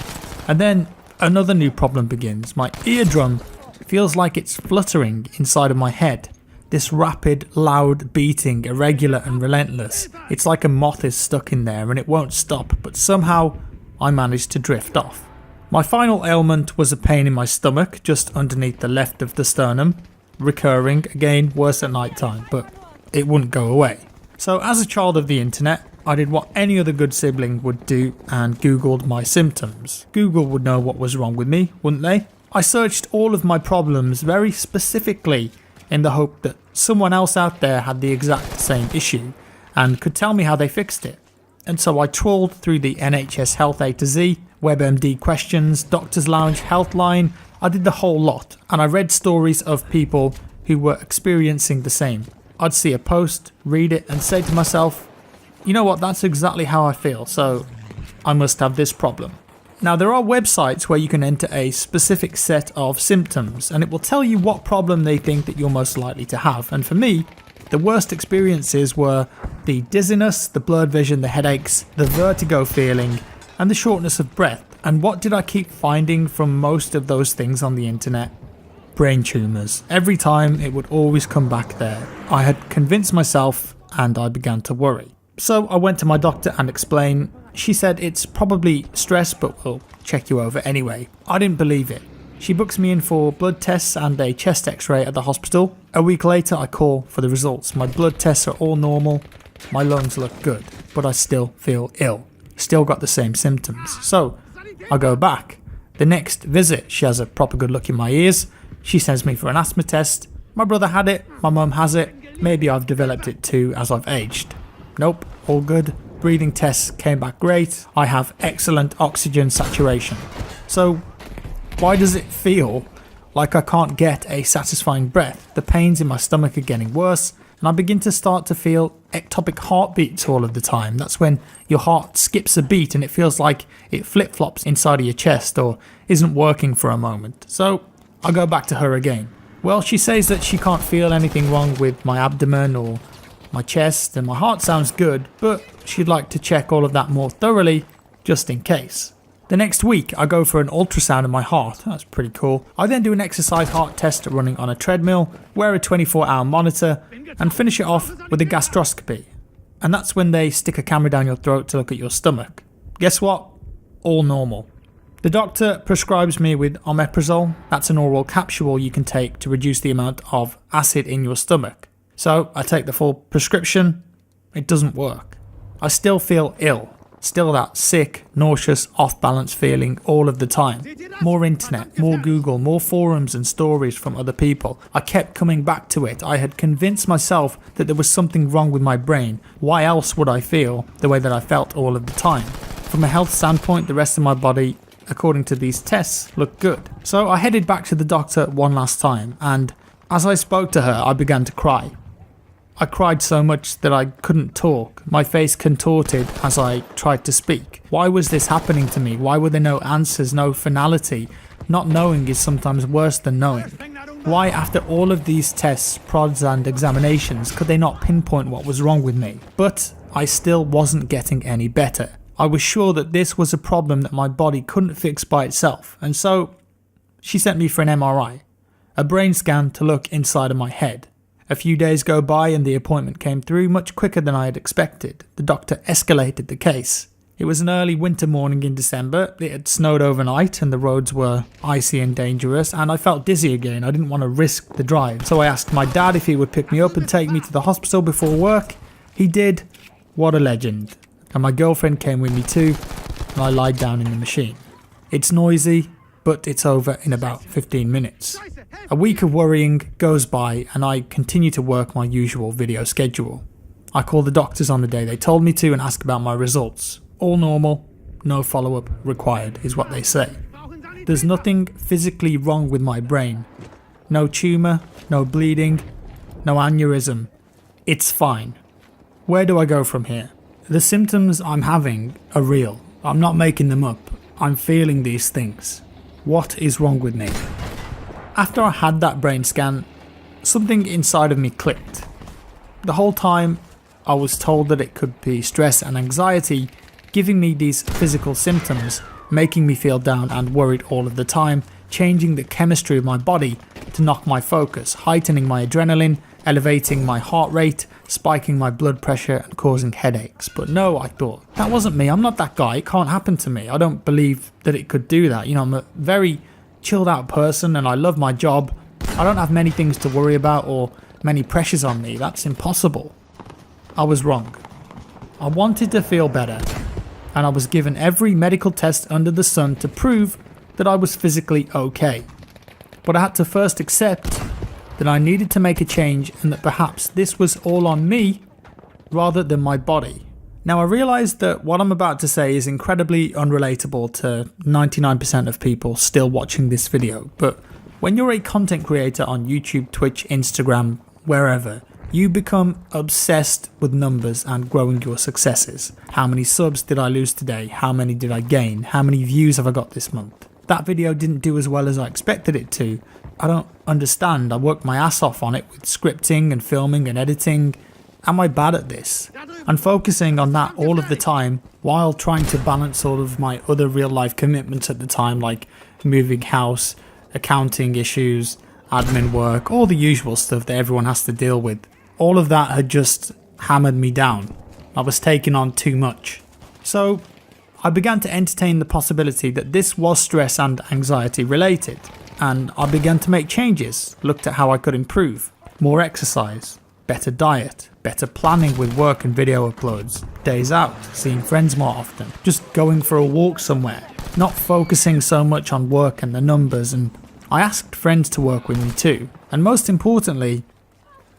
And then another new problem begins. My eardrum feels like it's fluttering inside of my head. This rapid, loud beating, irregular and relentless. It's like a moth is stuck in there and it won't stop, but somehow I managed to drift off. My final ailment was a pain in my stomach, just underneath the left of the sternum. Recurring, again worse at night time, but it wouldn't go away. So as a child of the internet, I did what any other good sibling would do and googled my symptoms. Google would know what was wrong with me, wouldn't they? I searched all of my problems very specifically in the hope that someone else out there had the exact same issue and could tell me how they fixed it. And so I trawled through the NHS Health A to Z, WebMD questions, Doctor's Lounge, Healthline. I did the whole lot, and I read stories of people who were experiencing the same. I'd see a post, read it, and say to myself, you know what, that's exactly how I feel, so I must have this problem. Now there are websites where you can enter a specific set of symptoms, and it will tell you what problem they think that you're most likely to have. And for me, the worst experiences were the dizziness, the blurred vision, the headaches, the vertigo feeling, and the shortness of breath. And what did I keep finding from most of those things on the internet? Brain tumours. Every time it would always come back there. I had convinced myself and I began to worry. So I went to my doctor and explained. She said it's probably stress, but we'll check you over anyway. I didn't believe it. She books me in for blood tests and a chest x-ray at the hospital. A week later I call for the results. My blood tests are all normal. My lungs look good, but I still feel ill. Still got the same symptoms. So I go back. The next visit, she has a proper good look in my ears. She sends me for an asthma test. My brother had it, my mum has it. Maybe I've developed it too as I've aged. Nope, all good. breathing tests came back great. I have excellent oxygen saturation. So why does it feel like I can't get a satisfying breath? The pains in my stomach are getting worse, and I begin to start to feel ectopic heartbeats all of the time. That's when your heart skips a beat and it feels like it flip-flops inside of your chest or isn't working for a moment. So I go back to her again. Well, she says that she can't feel anything wrong with my abdomen or my chest, and my heart sounds good, but she'd like to check all of that more thoroughly just in case. The next week, I go for an ultrasound of my heart. That's pretty cool. I then do an exercise heart test running on a treadmill, wear a 24-hour monitor, and finish it off with a gastroscopy. And that's when they stick a camera down your throat to look at your stomach. Guess what? All normal. The doctor prescribes me with omeprazole. That's an oral capsule you can take to reduce the amount of acid in your stomach. So I take the full prescription. It doesn't work. I still feel ill. Still that sick, nauseous, off-balance feeling all of the time. More internet, more Google, more forums and stories from other people. I kept coming back to it. I had convinced myself that there was something wrong with my brain. Why else would I feel the way that I felt all of the time? From a health standpoint, the rest of my body, according to these tests, looked good. So I headed back to the doctor one last time, and as I spoke to her, I began to cry. I cried so much that I couldn't talk. My face contorted as I tried to speak. Why was this happening to me? Why were there no answers, no finality? Not knowing is sometimes worse than knowing. Why, after all of these tests, prods and examinations, could they not pinpoint what was wrong with me? But I still wasn't getting any better. I was sure that this was a problem that my body couldn't fix by itself, and so she sent me for an MRI, a brain scan to look inside of my head. A few days go by and the appointment came through much quicker than I had expected. The doctor escalated the case. It was an early winter morning in December. It had snowed overnight and the roads were icy and dangerous, and I felt dizzy again. I didn't want to risk the drive. So I asked my dad if he would pick me up and take me to the hospital before work. He did. What a legend. And my girlfriend came with me too, and I lied down in the machine. It's noisy, but it's over in about 15 minutes. A week of worrying goes by and I continue to work my usual video schedule. I call the doctors on the day they told me to and ask about my results. All normal, no follow-up required is what they say. There's nothing physically wrong with my brain. No tumour, no bleeding, no aneurysm. It's fine. Where do I go from here? The symptoms I'm having are real. I'm not making them up. I'm feeling these things. What is wrong with me? After I had that brain scan, something inside of me clicked. The whole time I was told that it could be stress and anxiety giving me these physical symptoms, making me feel down and worried all of the time, changing the chemistry of my body to knock my focus, heightening my adrenaline, elevating my heart rate, spiking my blood pressure and causing headaches. But no, I thought, that wasn't me. I'm not that guy. It can't happen to me. I don't believe that it could do that. You know, I'm a very chilled out person and I love my job. I don't have many things to worry about or many pressures on me. That's impossible. I was wrong. I wanted to feel better, and I was given every medical test under the sun to prove that I was physically okay. But I had to first accept that I needed to make a change and that perhaps this was all on me rather than my body. Now I realise that what I'm about to say is incredibly unrelatable to 99% of people still watching this video, but when you're a content creator on YouTube, Twitch, Instagram, wherever, you become obsessed with numbers and growing your successes. How many subs did I lose today? How many did I gain? How many views have I got this month? That video didn't do as well as I expected it to. I don't understand. I worked my ass off on it with scripting and filming and editing. Am I bad at this? And focusing on that all of the time while trying to balance all of my other real life commitments at the time, like moving house, accounting issues, admin work, all the usual stuff that everyone has to deal with. All of that had just hammered me down. I was taking on too much. So I began to entertain the possibility that this was stress and anxiety related, and I began to make changes, looked at how I could improve. More exercise, better diet, better planning with work and video uploads, days out, seeing friends more often, just going for a walk somewhere, not focusing so much on work and the numbers, and I asked friends to work with me too. And most importantly,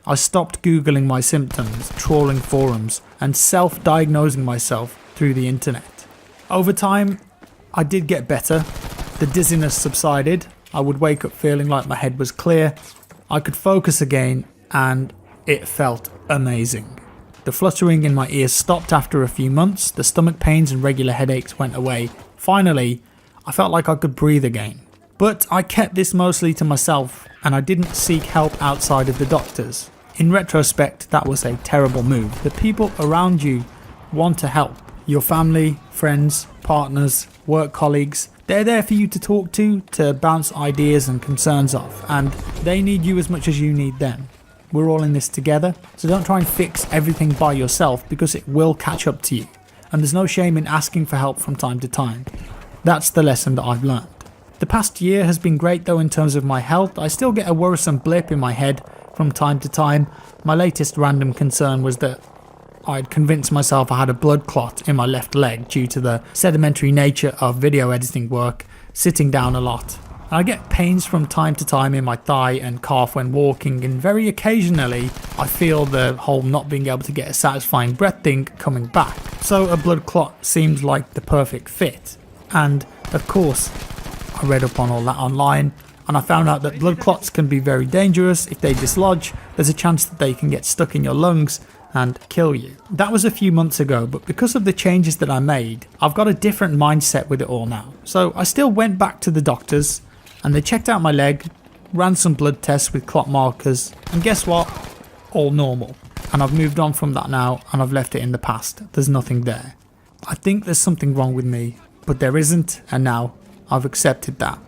I stopped Googling my symptoms, trawling forums, and self-diagnosing myself through the internet. Over time, I did get better. The dizziness subsided. I would wake up feeling like my head was clear. I could focus again, and it felt amazing. The fluttering in my ears stopped after a few months. The stomach pains and regular headaches went away. Finally, I felt like I could breathe again. But I kept this mostly to myself, and I didn't seek help outside of the doctors. In retrospect, that was a terrible move. The people around you want to help. Your family, friends, partners, work colleagues, they're there for you to talk to bounce ideas and concerns off, and they need you as much as you need them. We're all in this together, so don't try and fix everything by yourself because it will catch up to you. And there's no shame in asking for help from time to time. That's the lesson that I've learned. The past year has been great though in terms of my health. I still get a worrisome blip in my head from time to time. My latest random concern was that I'd convinced myself I had a blood clot in my left leg due to the sedimentary nature of video editing work, sitting down a lot. I get pains from time to time in my thigh and calf when walking, and very occasionally I feel the whole not being able to get a satisfying breath thing coming back. So a blood clot seems like the perfect fit. And of course, I read up on all that online, and I found out that blood clots can be very dangerous. If they dislodge, there's a chance that they can get stuck in your lungs and kill you. That was a few months ago, but because of the changes that I made, I've got a different mindset with it all now. So I still went back to the doctors, and they checked out my leg, ran some blood tests with clot markers, and guess what? All normal. And I've moved on from that now, and I've left it in the past. There's nothing there. I think there's something wrong with me, but there isn't, and now I've accepted that.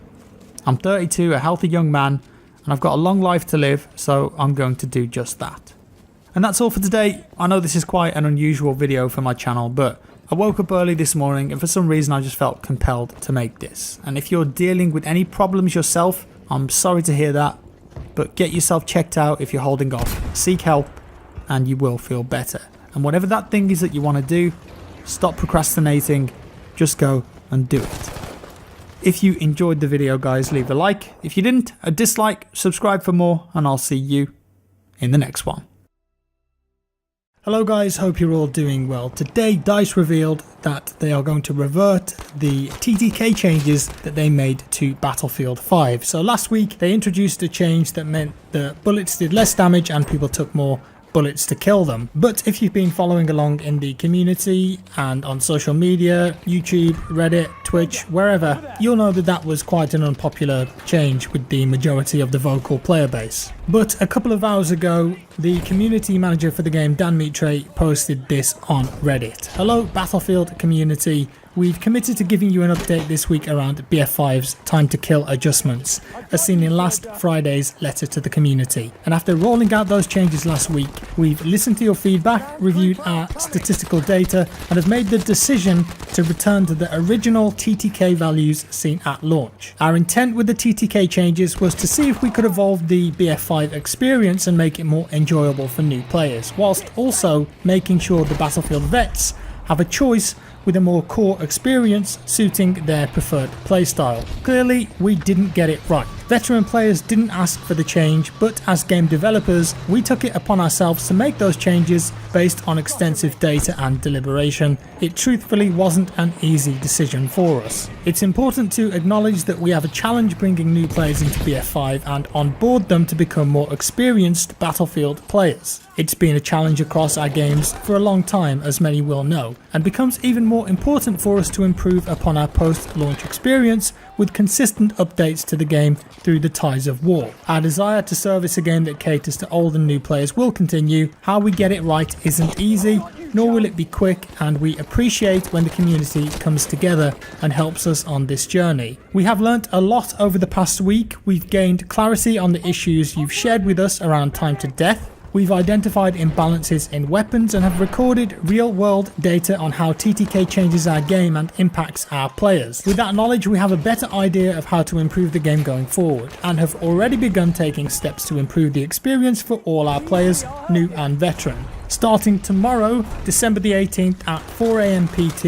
I'm 32, a healthy young man, and I've got a long life to live, so I'm going to do just that. And that's all for today. I know this is quite an unusual video for my channel, but I woke up early this morning and for some reason I just felt compelled to make this. And if you're dealing with any problems yourself, I'm sorry to hear that, but get yourself checked out if you're holding off. Seek help and you will feel better. And whatever that thing is that you want to do, stop procrastinating, just go and do it. If you enjoyed the video guys, leave a like. If you didn't, a dislike, subscribe for more, and I'll see you in the next one. Hello guys, hope you're all doing well. Today DICE revealed that they are going to revert the TTK changes that they made to Battlefield 5. So last week they introduced a change that meant that bullets did less damage and people took more bullets to kill them. But if you've been following along in the community and on social media, YouTube, Reddit, Twitch, wherever, you'll know that that was quite an unpopular change with the majority of the vocal player base. But a couple of hours ago, the community manager for the game, Dan Mitre, posted this on Reddit. Hello Battlefield community. We've committed to giving you an update this week around BF5's time to kill adjustments, as seen in last Friday's letter to the community. And after rolling out those changes last week, we've listened to your feedback, reviewed our statistical data, and have made the decision to return to the original TTK values seen at launch. Our intent with the TTK changes was to see if we could evolve the BF5 experience and make it more enjoyable for new players, whilst also making sure the Battlefield vets have a choice with a more core experience suiting their preferred playstyle. Clearly, we didn't get it right. Veteran players didn't ask for the change, but as game developers, we took it upon ourselves to make those changes based on extensive data and deliberation. It truthfully wasn't an easy decision for us. It's important to acknowledge that we have a challenge bringing new players into BF5 and onboard them to become more experienced Battlefield players. It's been a challenge across our games for a long time, as many will know, and becomes even more important for us to improve upon our post-launch experience with consistent updates to the game through the Ties of War. Our desire to service a game that caters to old and new players will continue. How we get it right isn't easy, nor will it be quick, and we appreciate when the community comes together and helps us on this journey. We have learnt a lot over the past week. We've gained clarity on the issues you've shared with us around time to death. We've identified imbalances in weapons and have recorded real-world data on how TTK changes our game and impacts our players. With that knowledge, we have a better idea of how to improve the game going forward, and have already begun taking steps to improve the experience for all our players, new and veteran. Starting tomorrow, December the 18th at 4 AM PT,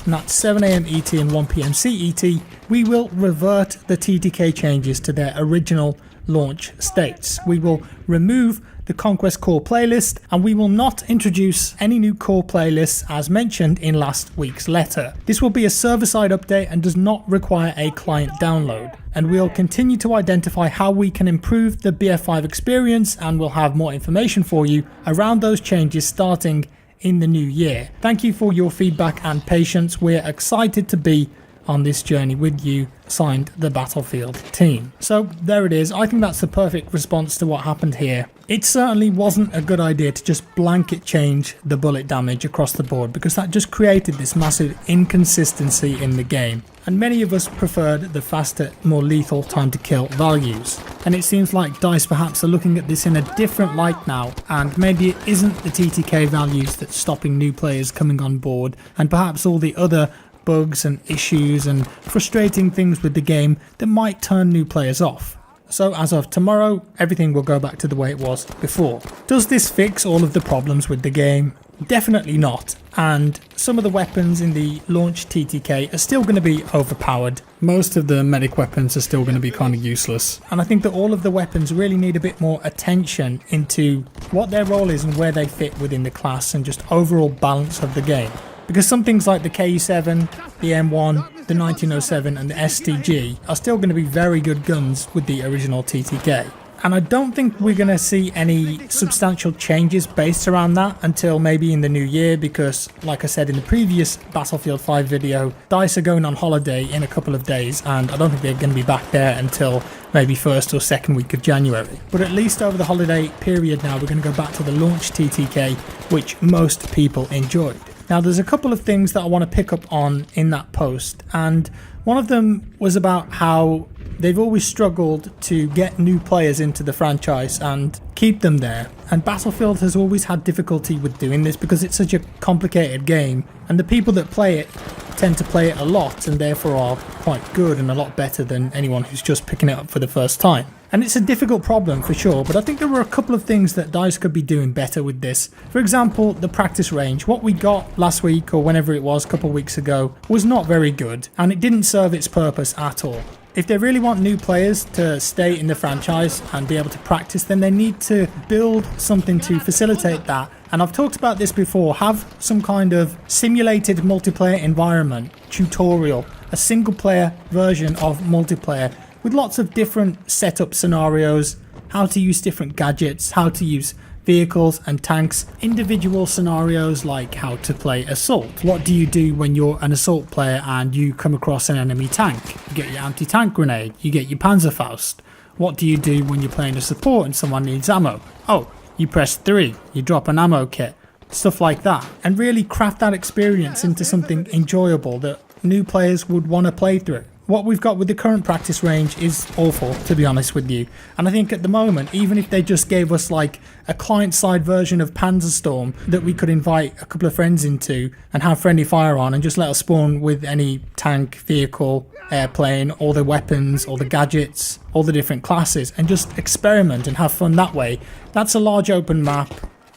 and that's 7 AM ET and 1 PM CET, we will revert the TTK changes to their original launch states. We will remove the Conquest Core playlist, and we will not introduce any new core playlists as mentioned in last week's letter. This will be a server-side update and does not require a client download. And we'll continue to identify how we can improve the BF5 experience, and we'll have more information for you around those changes starting in the new year. Thank you for your feedback and patience. We're excited to be on this journey with you, signed the Battlefield team. So there it is. I think that's the perfect response to what happened here. It certainly wasn't a good idea to just blanket change the bullet damage across the board, because that just created this massive inconsistency in the game. And many of us preferred the faster, more lethal time to kill values. And it seems like DICE perhaps are looking at this in a different light now, and maybe it isn't the TTK values that's stopping new players coming on board, and perhaps all the other bugs and issues and frustrating things with the game that might turn new players off. So as of tomorrow, everything will go back to the way it was before. Does this fix all of the problems with the game? Definitely not. And some of the weapons in the launch TTK are still going to be overpowered. Most of the medic weapons are still going to be kind of useless. And I think that all of the weapons really need a bit more attention into what their role is and where they fit within the class, and just overall balance of the game. Because some things like the KE7, the M1, the 1907 and the STG are still going to be very good guns with the original TTK. And I don't think we're going to see any substantial changes based around that until maybe in the new year, because like I said in the previous Battlefield 5 video, DICE are going on holiday in a couple of days, and I don't think they're going to be back there until maybe first or second week of January. But at least over the holiday period now, we're going to go back to the launch TTK, which most people enjoyed. Now there's a couple of things that I want to pick up on in that post, and one of them was about how they've always struggled to get new players into the franchise and keep them there. And Battlefield has always had difficulty with doing this because it's such a complicated game, and the people that play it tend to play it a lot and therefore are quite good and a lot better than anyone who's just picking it up for the first time. And it's a difficult problem for sure, but I think there were a couple of things that DICE could be doing better with this. For example, the practice range. What we got last week, or whenever it was, a couple of weeks ago, was not very good, and it didn't serve its purpose at all. If they really want new players to stay in the franchise and be able to practice, then they need to build something to facilitate that. And I've talked about this before, have some kind of simulated multiplayer environment, tutorial, a single player version of multiplayer with lots of different setup scenarios, how to use different gadgets, how to use vehicles and tanks, individual scenarios like how to play assault. What do you do when you're an assault player and you come across an enemy tank? You get your anti-tank grenade, you get your Panzerfaust. What do you do when you're playing a support and someone needs ammo? Oh, you press 3, you drop an ammo kit, stuff like that. And really craft that experience into something enjoyable that new players would want to play through. What we've got with the current practice range is awful, to be honest with you. And I think at the moment, even if they just gave us like a client-side version of Panzerstorm that we could invite a couple of friends into and have friendly fire on, and just let us spawn with any tank, vehicle, airplane, all the weapons, all the gadgets, all the different classes, and just experiment and have fun that way. That's a large open map.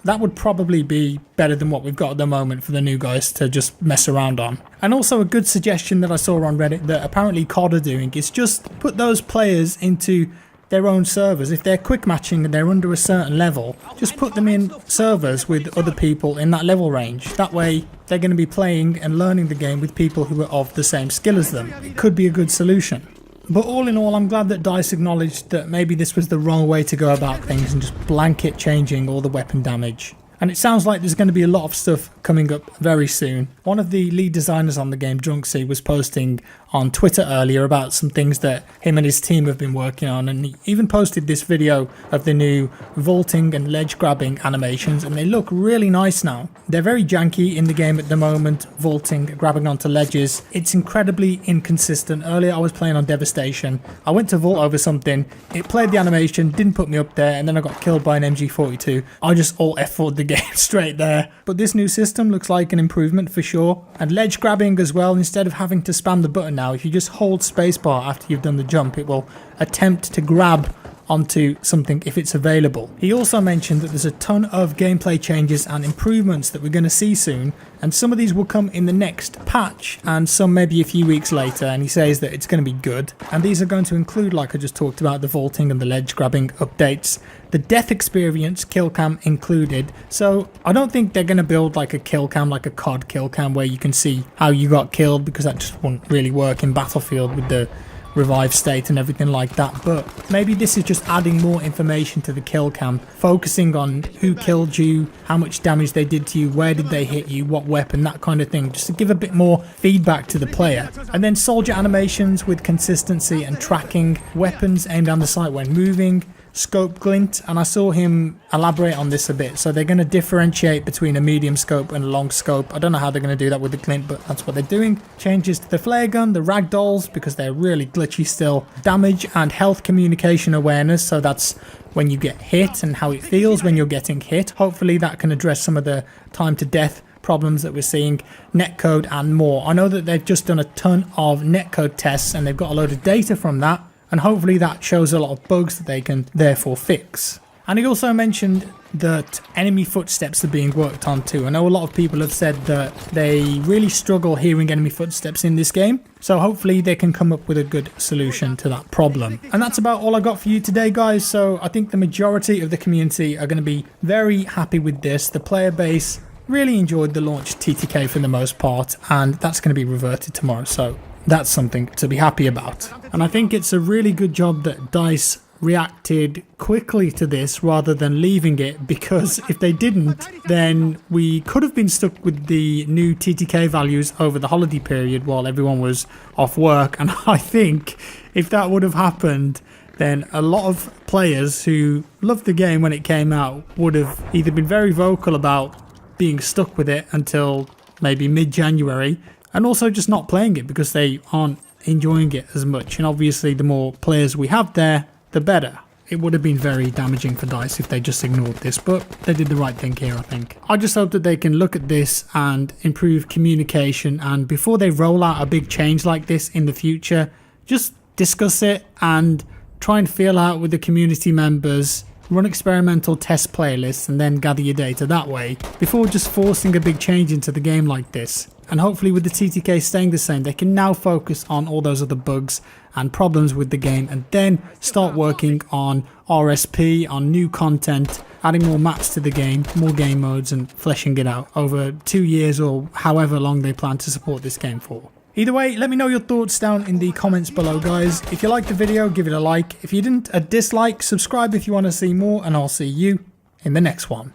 That would probably be better than what we've got at the moment for the new guys to just mess around on. And also a good suggestion that I saw on Reddit that apparently COD are doing is just put those players into their own servers. If they're quick matching and they're under a certain level, just put them in servers with other people in that level range. That way they're going to be playing and learning the game with people who are of the same skill as them. It could be a good solution. But all in all, I'm glad that DICE acknowledged that maybe this was the wrong way to go about things and just blanket changing all the weapon damage. And it sounds like there's going to be a lot of stuff coming up very soon. One of the lead designers on the game, Drunksy, was posting on Twitter earlier about some things that him and his team have been working on, and he even posted this video of the new vaulting and ledge grabbing animations, and they look really nice now. They're very janky in the game at the moment, vaulting, grabbing onto ledges. It's incredibly inconsistent. Earlier I was playing on Devastation, I went to vault over something, it played the animation, didn't put me up there, and then I got killed by an MG42. I just all F4'd the game straight there. But this new system looks like an improvement for sure. And ledge grabbing as well, instead of having to spam the button now, if you just hold spacebar after you've done the jump, it will attempt to grab onto something if it's available. He also mentioned that there's a ton of gameplay changes and improvements that we're going to see soon, and some of these will come in the next patch and some maybe a few weeks later, and he says that it's going to be good. And these are going to include, like I just talked about, the vaulting and the ledge grabbing updates, the death experience, kill cam included. So I don't think they're going to build like a kill cam, like a COD kill cam where you can see how you got killed, because that just wouldn't really work in Battlefield with the revive state and everything like that. But maybe this is just adding more information to the kill cam, focusing on who killed you, how much damage they did to you, where did they hit you, what weapon, that kind of thing, just to give a bit more feedback to the player. And then soldier animations with consistency and tracking, weapons aimed down the sight when moving, scope glint, and I saw him elaborate on this a bit. So they're going to differentiate between a medium scope and a long scope. I don't know how they're going to do that with the glint, but that's what they're doing. Changes to the flare gun, the ragdolls, because they're really glitchy still. Damage and health communication awareness, so that's when you get hit and how it feels when you're getting hit. Hopefully that can address some of the time to death problems that we're seeing. Netcode and more. I know that they've just done a ton of netcode tests and they've got a load of data from that, and hopefully that shows a lot of bugs that they can therefore fix. And he also mentioned that enemy footsteps are being worked on too. I know a lot of people have said that they really struggle hearing enemy footsteps in this game, so hopefully they can come up with a good solution to that problem. And that's about all I got for you today, guys. So I think the majority of the community are going to be very happy with this. The player base really enjoyed the launch TTK for the most part, and that's going to be reverted tomorrow, so that's something to be happy about. And I think it's a really good job that DICE reacted quickly to this rather than leaving it, because if they didn't, then we could have been stuck with the new TTK values over the holiday period while everyone was off work. And I think if that would have happened, then a lot of players who loved the game when it came out would have either been very vocal about being stuck with it until maybe mid-January, and also just not playing it because they aren't enjoying it as much. And obviously the more players we have there, the better. It would have been very damaging for DICE if they just ignored this, but they did the right thing here, I think. I just hope that they can look at this and improve communication, and before they roll out a big change like this in the future, just discuss it and try and feel out with the community members, run experimental test playlists, and then gather your data that way before just forcing a big change into the game like this. And hopefully with the TTK staying the same, they can now focus on all those other bugs and problems with the game, and then start working on RSP, on new content, adding more maps to the game, more game modes, and fleshing it out over 2 years or however long they plan to support this game for. Either way, let me know your thoughts down in the comments below, guys. If you liked the video, give it a like. If you didn't, a dislike. Subscribe if you want to see more, and I'll see you in the next one.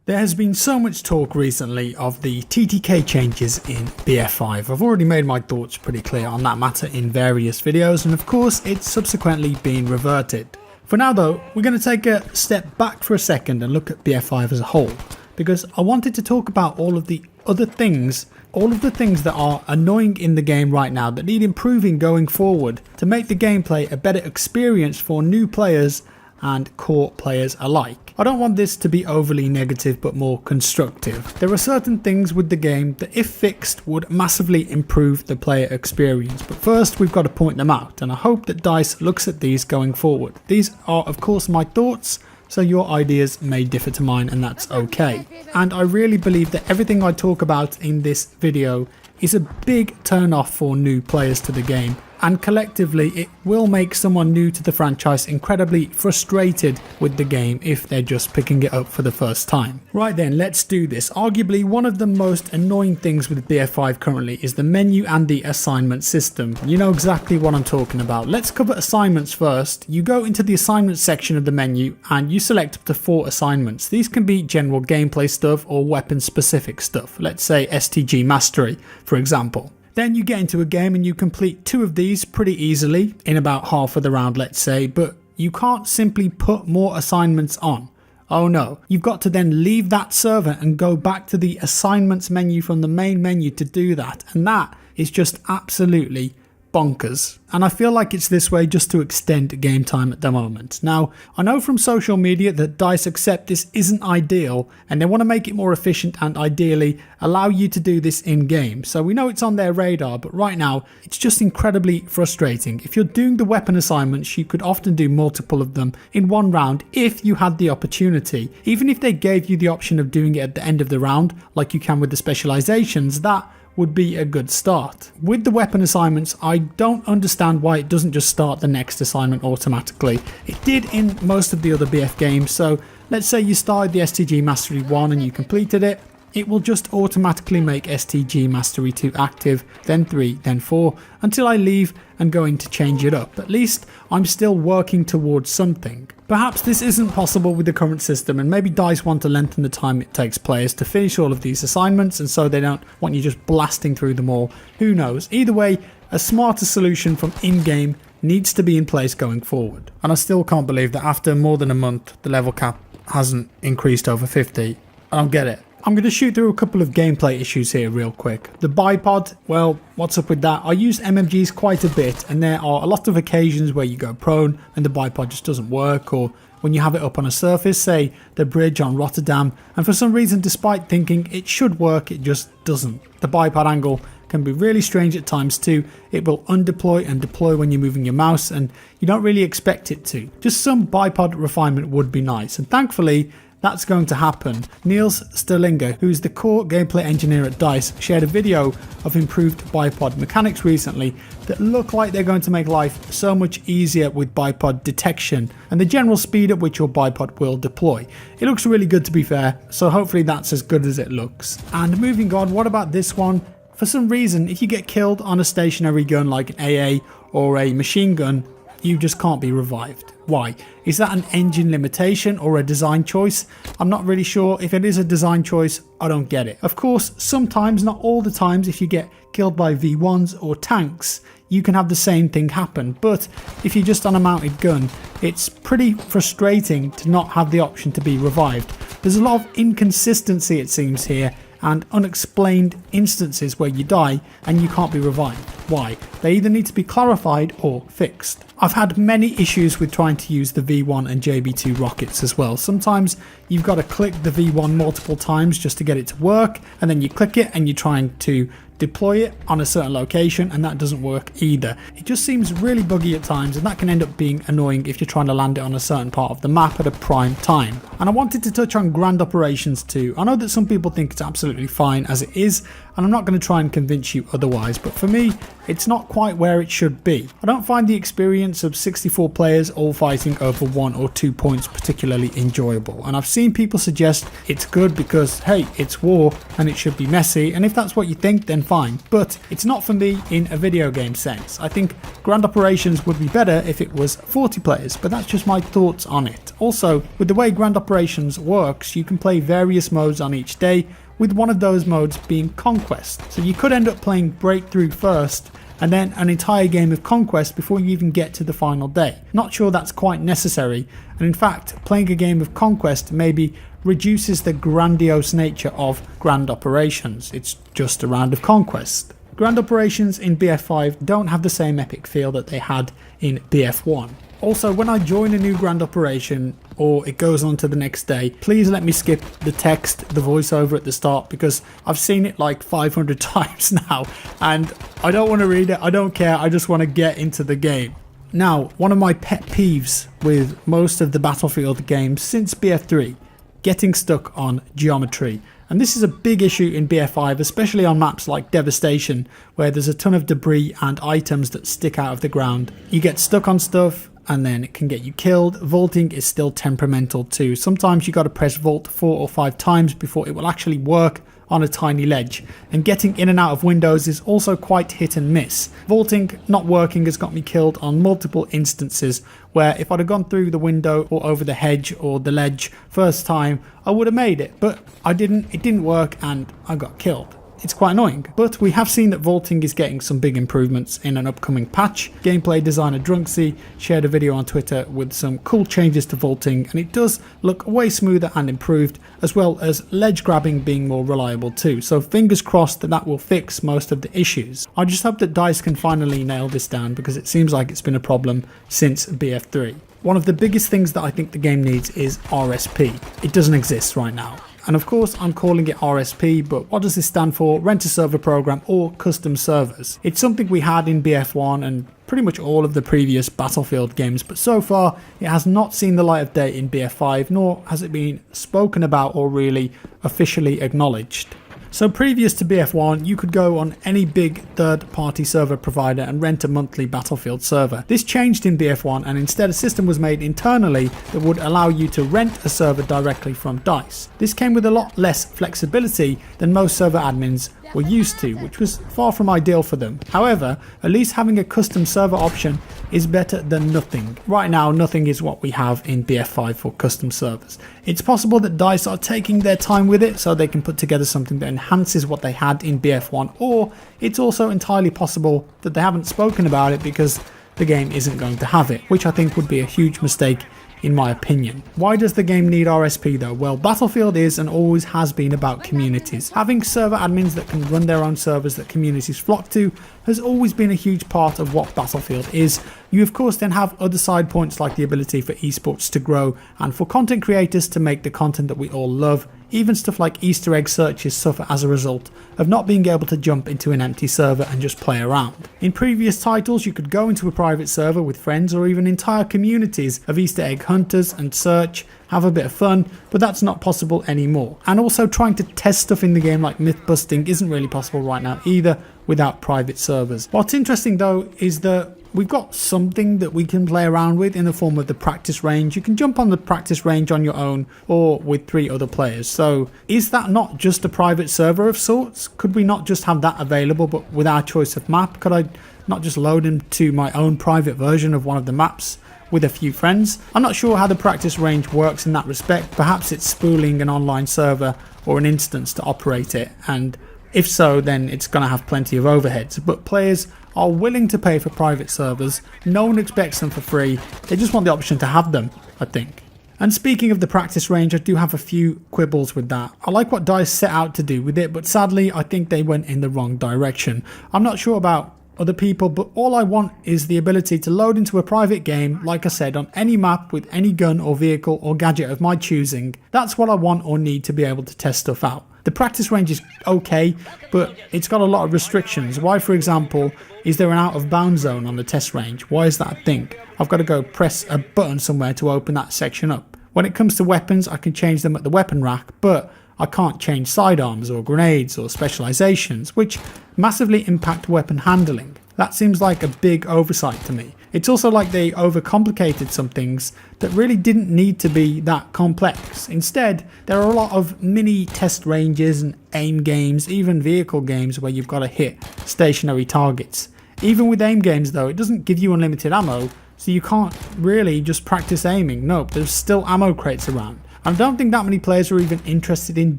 There has been so much talk recently of the TTK changes in BF5. I've already made my thoughts pretty clear on that matter in various videos, and of course it's subsequently been reverted. For now though, we're going to take a step back for a second and look at BF5 as a whole, because I wanted to talk about all of the other things, all of the things that are annoying in the game right now that need improving going forward to make the gameplay a better experience for new players and core players alike. I don't want this to be overly negative but more constructive. There are certain things with the game that if fixed would massively improve the player experience, but first we've got to point them out, and I hope that DICE looks at these going forward. These are of course my thoughts, so your ideas may differ to mine, and that's okay. And I really believe that everything I talk about in this video is a big turn off for new players to the game, and collectively it will make someone new to the franchise incredibly frustrated with the game if they're just picking it up for the first time. Right then, let's do this. Arguably one of the most annoying things with BF5 currently is the menu and the assignment system. You know exactly what I'm talking about. Let's cover assignments first. You go into the assignments section of the menu and you select up to 4 assignments. These can be general gameplay stuff or weapon specific stuff. Let's say STG Mastery, for example. Then you get into a game and you complete 2 of these pretty easily in about half of the round, let's say, but you can't simply put more assignments on. Oh no, you've got to then leave that server and go back to the assignments menu from the main menu to do that, and that is just absolutely bonkers, and I feel like it's this way just to extend game time at the moment. Now, I know from social media that DICE accept this isn't ideal and they want to make it more efficient and ideally allow you to do this in game, so we know it's on their radar, but right now it's just incredibly frustrating. If you're doing the weapon assignments, you could often do multiple of them in one round if you had the opportunity. Even if they gave you the option of doing it at the end of the round like you can with the specializations, that would be a good start. With the weapon assignments, I don't understand why it doesn't just start the next assignment automatically. It did in most of the other BF games, so let's say you started the STG Mastery 1 and you completed it, it will just automatically make STG Mastery 2 active, then 3, then 4, until I leave and going to change it up. At least I'm still working towards something. Perhaps this isn't possible with the current system, and maybe DICE want to lengthen the time it takes players to finish all of these assignments, and so they don't want you just blasting through them all. Who knows? Either way, a smarter solution from in-game needs to be in place going forward. And I still can't believe that after more than a month, the level cap hasn't increased over 50. I don't get it. I'm going to shoot through a couple of gameplay issues here real quick. The bipod, well, what's up with that? I use MMGs quite a bit, and there are a lot of occasions where you go prone and the bipod just doesn't work, or when you have it up on a surface, say the bridge on Rotterdam, and for some reason, despite thinking it should work, it just doesn't. The bipod angle can be really strange at times too. It will undeploy and deploy when you're moving your mouse, and you don't really expect it to. Just some bipod refinement would be nice, and thankfully, that's going to happen. Niels Sterlinger, who's the core gameplay engineer at DICE, shared a video of improved bipod mechanics recently that look like they're going to make life so much easier with bipod detection and the general speed at which your bipod will deploy. It looks really good, to be fair, so hopefully that's as good as it looks. And moving on, what about this one? For some reason, if you get killed on a stationary gun like an AA or a machine gun, you just can't be revived. Why? Is that an engine limitation or a design choice? I'm not really sure. If it is a design choice, I don't get it. Of course, sometimes, not all the times, if you get killed by V1s or tanks, you can have the same thing happen. But if you're just on a mounted gun, it's pretty frustrating to not have the option to be revived. There's a lot of inconsistency, it seems, here, and unexplained instances where you die and you can't be revived. Why? They either need to be clarified or fixed. I've had many issues with trying to use the V1 and JB2 rockets as well. Sometimes you've got to click the V1 multiple times just to get it to work, and then you click it and you're trying to deploy it on a certain location and that doesn't work either. It just seems really buggy at times, and that can end up being annoying if you're trying to land it on a certain part of the map at a prime time. And I wanted to touch on grand operations too. I know that some people think it's absolutely fine as it is, and I'm not going to try and convince you otherwise, but for me, it's not quite where it should be. I don't find the experience of 64 players all fighting over 1 or 2 points particularly enjoyable, and I've seen people suggest it's good because, hey, it's war and it should be messy, and if that's what you think, then fine, but it's not for me in a video game sense. I think grand operations would be better if it was 40 players, but that's just my thoughts on it. Also, with the way grand operations works, you can play various modes on each day, with one of those modes being Conquest. So you could end up playing Breakthrough first, and then an entire game of Conquest before you even get to the final day. Not sure that's quite necessary, and in fact, playing a game of Conquest maybe reduces the grandiose nature of grand operations. It's just a round of Conquest. Grand operations in BF5 don't have the same epic feel that they had in BF1. Also, when I join a new grand operation or it goes on to the next day, please let me skip the text, the voiceover at the start, because I've seen it like 500 times now and I don't want to read it, I don't care, I just want to get into the game. Now, one of my pet peeves with most of the Battlefield games since BF3, getting stuck on geometry. And this is a big issue in BF5, especially on maps like Devastation, where there's a ton of debris and items that stick out of the ground. You get stuck on stuff, and then it can get you killed. Vaulting is still temperamental too. Sometimes you got to press vault 4 or 5 times before it will actually work on a tiny ledge, and getting in and out of windows is also quite hit and miss. Vaulting not working has got me killed on multiple instances where if I'd have gone through the window or over the hedge or the ledge first time, I would have made it, but I didn't, it didn't work and I got killed. it's quite annoying. But we have seen that vaulting is getting some big improvements in an upcoming patch. Gameplay designer Drunksy shared a video on Twitter with some cool changes to vaulting, and it does look way smoother and improved, as well as ledge grabbing being more reliable too. So fingers crossed that that will fix most of the issues. I just hope that DICE can finally nail this down, because it seems like it's been a problem since BF3. One of the biggest things that I think the game needs is RSP. It doesn't exist right now. And of course I'm calling it RSP, but what does this stand for? Rent a server program or custom servers. It's something we had in BF1 and pretty much all of the previous Battlefield games, but so far it has not seen the light of day in BF5, nor has it been spoken about or really officially acknowledged. So previous to BF1, you could go on any big third-party server provider and rent a monthly Battlefield server. This changed in BF1, and instead a system was made internally that would allow you to rent a server directly from DICE. This came with a lot less flexibility than most server admins were used to, which was far from ideal for them. However, at least having a custom server option is better than nothing. Right now, nothing is what we have in BF5 for custom servers. It's possible that DICE are taking their time with it so they can put together something that enhances what they had in BF1, or it's also entirely possible that they haven't spoken about it because the game isn't going to have it, which I think would be a huge mistake in my opinion. Why does the game need RSP though? Well, Battlefield is and always has been about communities. Having server admins that can run their own servers that communities flock to has always been a huge part of what Battlefield is. You of course then have other side points like the ability for esports to grow and for content creators to make the content that we all love. Even stuff like Easter egg searches suffer as a result of not being able to jump into an empty server and just play around. In previous titles, you could go into a private server with friends or even entire communities of Easter egg hunters and search, have a bit of fun, but that's not possible anymore. And also trying to test stuff in the game like myth busting isn't really possible right now either without private servers. What's interesting though is that we've got something that we can play around with in the form of the practice range. You can jump on the practice range on your own or with 3 other players. So is that not just a private server of sorts? Could we not just have that available but with our choice of map? Could I not just load into my own private version of one of the maps with a few friends? I'm not sure how the practice range works in that respect. Perhaps it's spooling an online server or an instance to operate it, and if so, then it's going to have plenty of overheads. But players are willing to pay for private servers. No one expects them for free. They just want the option to have them, I think. And speaking of the practice range, I do have a few quibbles with that. I like what DICE set out to do with it, but sadly I think they went in the wrong direction. I'm not sure about other people, but all I want is the ability to load into a private game, like I said, on any map with any gun or vehicle or gadget of my choosing. That's what I want or need to be able to test stuff out. The practice range is okay, but it's got a lot of restrictions. Why, for example, is there an out of bounds zone on the test range? Why is that a thing? I've got to go press a button somewhere to open that section up. When it comes to weapons, I can change them at the weapon rack, but I can't change sidearms or grenades or specializations, which massively impact weapon handling. That seems like a big oversight to me. It's also like they overcomplicated some things that really didn't need to be that complex. Instead, there are a lot of mini test ranges and aim games, even vehicle games where you've got to hit stationary targets. Even with aim games though, it doesn't give you unlimited ammo, so you can't really just practice aiming. Nope, there's still ammo crates around. I don't think that many players are even interested in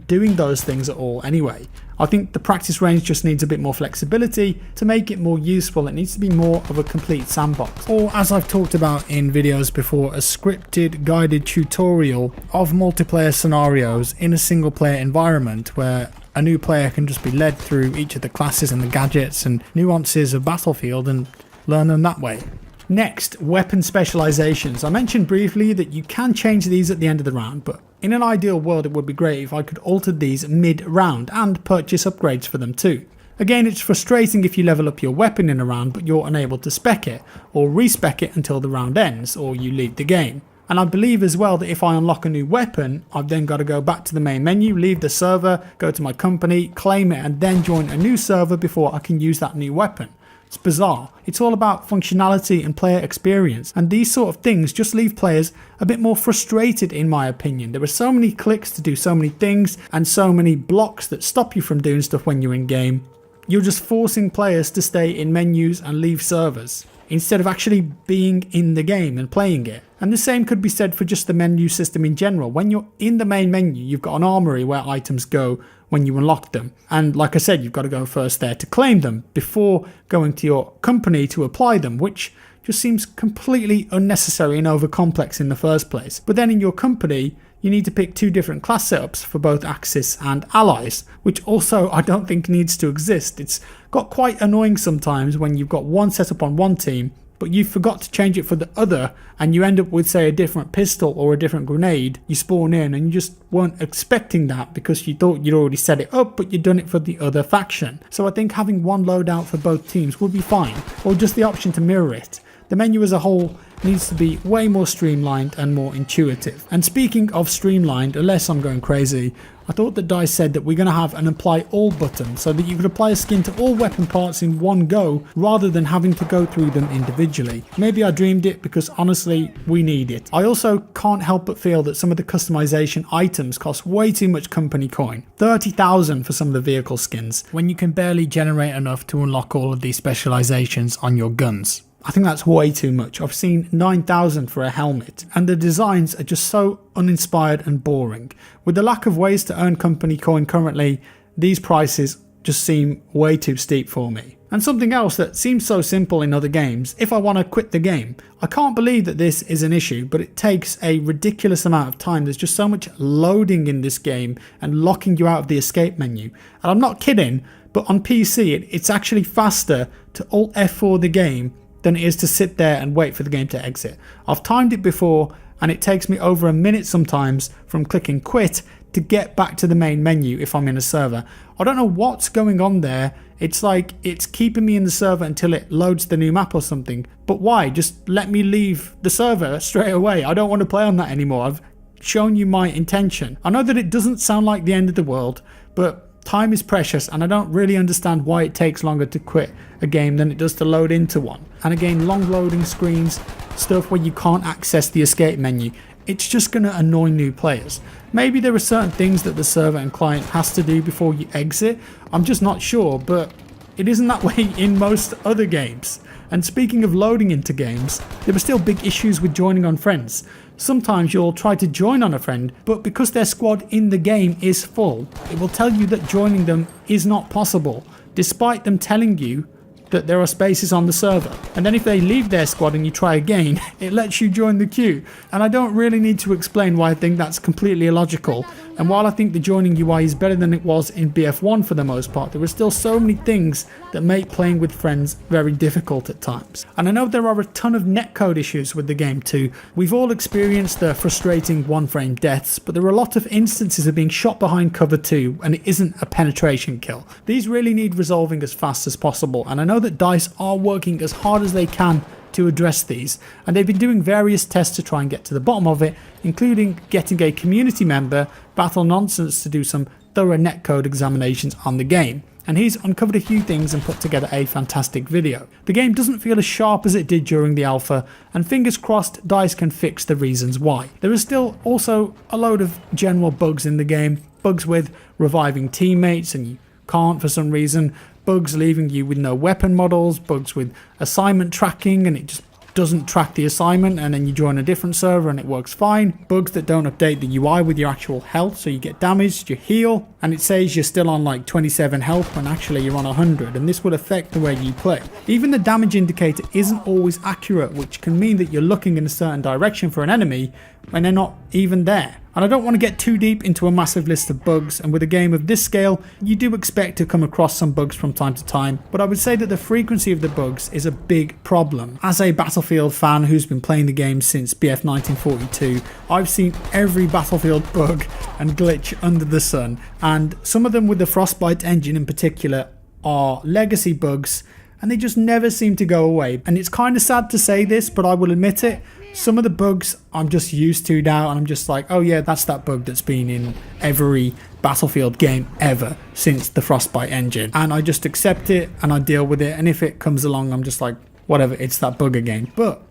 doing those things at all anyway. I think the practice range just needs a bit more flexibility to make it more useful. It needs to be more of a complete sandbox. Or, as I've talked about in videos before, a scripted guided tutorial of multiplayer scenarios in a single player environment where a new player can just be led through each of the classes and the gadgets and nuances of Battlefield and learn them that way. Next, weapon specializations. I mentioned briefly that you can change these at the end of the round, but in an ideal world it would be great if I could alter these mid-round and purchase upgrades for them too. Again, it's frustrating if you level up your weapon in a round but you're unable to spec it, or respec it until the round ends, or you leave the game. And I believe as well that if I unlock a new weapon, I've then got to go back to the main menu, leave the server, go to my company, claim it, and then join a new server before I can use that new weapon. It's bizarre. It's all about functionality and player experience, and these sort of things just leave players a bit more frustrated in my opinion. There are so many clicks to do so many things and so many blocks that stop you from doing stuff when you're in game. You're just forcing players to stay in menus and leave servers instead of actually being in the game and playing it. And the same could be said for just the menu system in general. When you're in the main menu, you've got an armory where items go when you unlock them. And like I said, you've got to go first there to claim them before going to your company to apply them, which just seems completely unnecessary and over complex in the first place. But then in your company, you need to pick 2 different class setups for both Axis and Allies, which also I don't think needs to exist. It's got quite annoying sometimes when you've got one setup on one team, but you forgot to change it for the other, and you end up with, say, a different pistol or a different grenade. You spawn in and you just weren't expecting that because you thought you'd already set it up, but you'd done it for the other faction. So I think having one loadout for both teams would be fine, or just the option to mirror it. The menu as a whole needs to be way more streamlined and more intuitive. And speaking of streamlined, unless I'm going crazy, I thought that DICE said that we're going to have an apply all button so that you could apply a skin to all weapon parts in one go rather than having to go through them individually. Maybe I dreamed it, because honestly, we need it. I also can't help but feel that some of the customization items cost way too much company coin. 30,000 for some of the vehicle skins, when you can barely generate enough to unlock all of these specializations on your guns. I think that's way too much. I've seen 9,000 for a helmet, and the designs are just so uninspired and boring. With the lack of ways to earn company coin currently, these prices just seem way too steep for me. And something else that seems so simple in other games, if I want to quit the game. I can't believe that this is an issue, but it takes a ridiculous amount of time. There's just so much loading in this game and locking you out of the escape menu. And I'm not kidding, but on PC it's actually faster to Alt F4 the game than it is to sit there and wait for the game to exit. I've timed it before, and it takes me over a minute sometimes from clicking quit to get back to the main menu if I'm in a server. I don't know what's going on there. It's like it's keeping me in the server until it loads the new map or something. But why? Just let me leave the server straight away. I don't want to play on that anymore. I've shown you my intention. I know that it doesn't sound like the end of the world, but time is precious, and I don't really understand why it takes longer to quit a game than it does to load into one. And again, long loading screens, stuff where you can't access the escape menu, it's just going to annoy new players. Maybe there are certain things that the server and client has to do before you exit, I'm just not sure, but it isn't that way in most other games. And speaking of loading into games, there are still big issues with joining on friends. Sometimes you'll try to join on a friend, but because their squad in the game is full, it will tell you that joining them is not possible, despite them telling you that there are spaces on the server. And then if they leave their squad and you try again, it lets you join the queue. And I don't really need to explain why I think that's completely illogical. And while I think the joining UI is better than it was in BF1 for the most part, there are still so many things that make playing with friends very difficult at times. And I know there are a ton of netcode issues with the game too. We've all experienced the frustrating one-frame deaths, but there are a lot of instances of being shot behind cover too, and it isn't a penetration kill. These really need resolving as fast as possible, and I know that DICE are working as hard as they can to address these, and they've been doing various tests to try and get to the bottom of it, including getting a community member, Battle Nonsense, to do some thorough netcode examinations on the game. And he's uncovered a few things and put together a fantastic video. The game doesn't feel as sharp as it did during the alpha, and fingers crossed DICE can fix the reasons why. There is still also a load of general bugs in the game, bugs with reviving teammates and you can't for some reason, bugs leaving you with no weapon models, bugs with assignment tracking and it just doesn't track the assignment, and then you join a different server and it works fine, bugs that don't update the UI with your actual health, so you get damaged, you heal, and it says you're still on like 27 health when actually you're on 100, and this would affect the way you play. Even the damage indicator isn't always accurate, which can mean that you're looking in a certain direction for an enemy when they're not even there. And I don't want to get too deep into a massive list of bugs, and with a game of this scale, you do expect to come across some bugs from time to time, but I would say that the frequency of the bugs is a big problem. As a Battlefield fan who's been playing the game since BF 1942, I've seen every Battlefield bug and glitch under the sun, and some of them with the Frostbite engine in particular are legacy bugs, and they just never seem to go away. And it's kind of sad to say this, but I will admit it, some of the bugs I'm just used to now, and I'm just like, oh yeah, that's that bug that's been in every Battlefield game ever since the Frostbite engine, and I just accept it and I deal with it, and if it comes along I'm just like, whatever, it's that bug again. But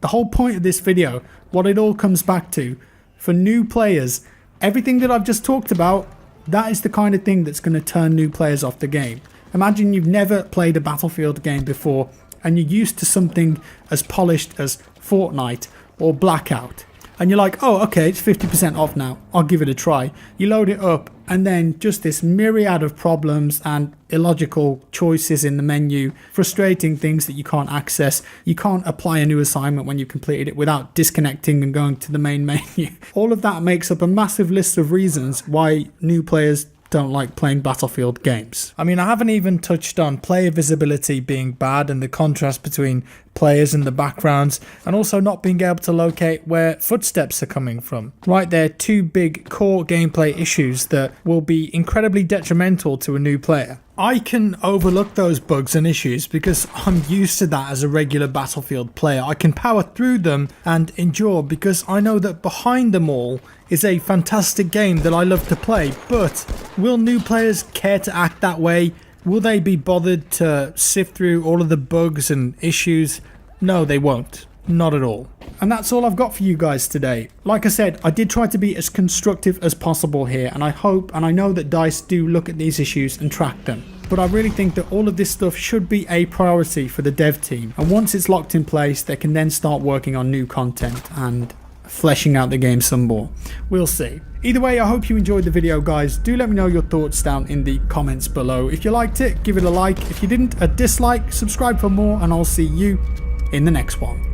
the whole point of this video, what it all comes back to, for new players, everything that I've just talked about, that is the kind of thing that's going to turn new players off the game. Imagine you've never played a Battlefield game before and you're used to something as polished as Fortnite or Blackout. And you're like, oh, okay, it's 50% off now. I'll give it a try. You load it up, and then just this myriad of problems and illogical choices in the menu, frustrating things that you can't access. You can't apply a new assignment when you completed it without disconnecting and going to the main menu. All of that makes up a massive list of reasons why new players don't like playing Battlefield games. I mean, I haven't even touched on player visibility being bad and the contrast between players and the backgrounds, and also not being able to locate where footsteps are coming from. Right there, two big core gameplay issues that will be incredibly detrimental to a new player. I can overlook those bugs and issues because I'm used to that as a regular Battlefield player. I can power through them and endure because I know that behind them all is a fantastic game that I love to play. But will new players care to act that way? Will they be bothered to sift through all of the bugs and issues? No, they won't. Not at all. And that's all I've got for you guys today. Like I said, I did try to be as constructive as possible here, and I hope and I know that DICE do look at these issues and track them. But I really think that all of this stuff should be a priority for the dev team, and once it's locked in place, they can then start working on new content and fleshing out the game some more. We'll see. Either way, I hope you enjoyed the video, guys. Do let me know your thoughts down in the comments below. If you liked it, give it a like. If you didn't, a dislike. Subscribe for more, and I'll see you in the next one.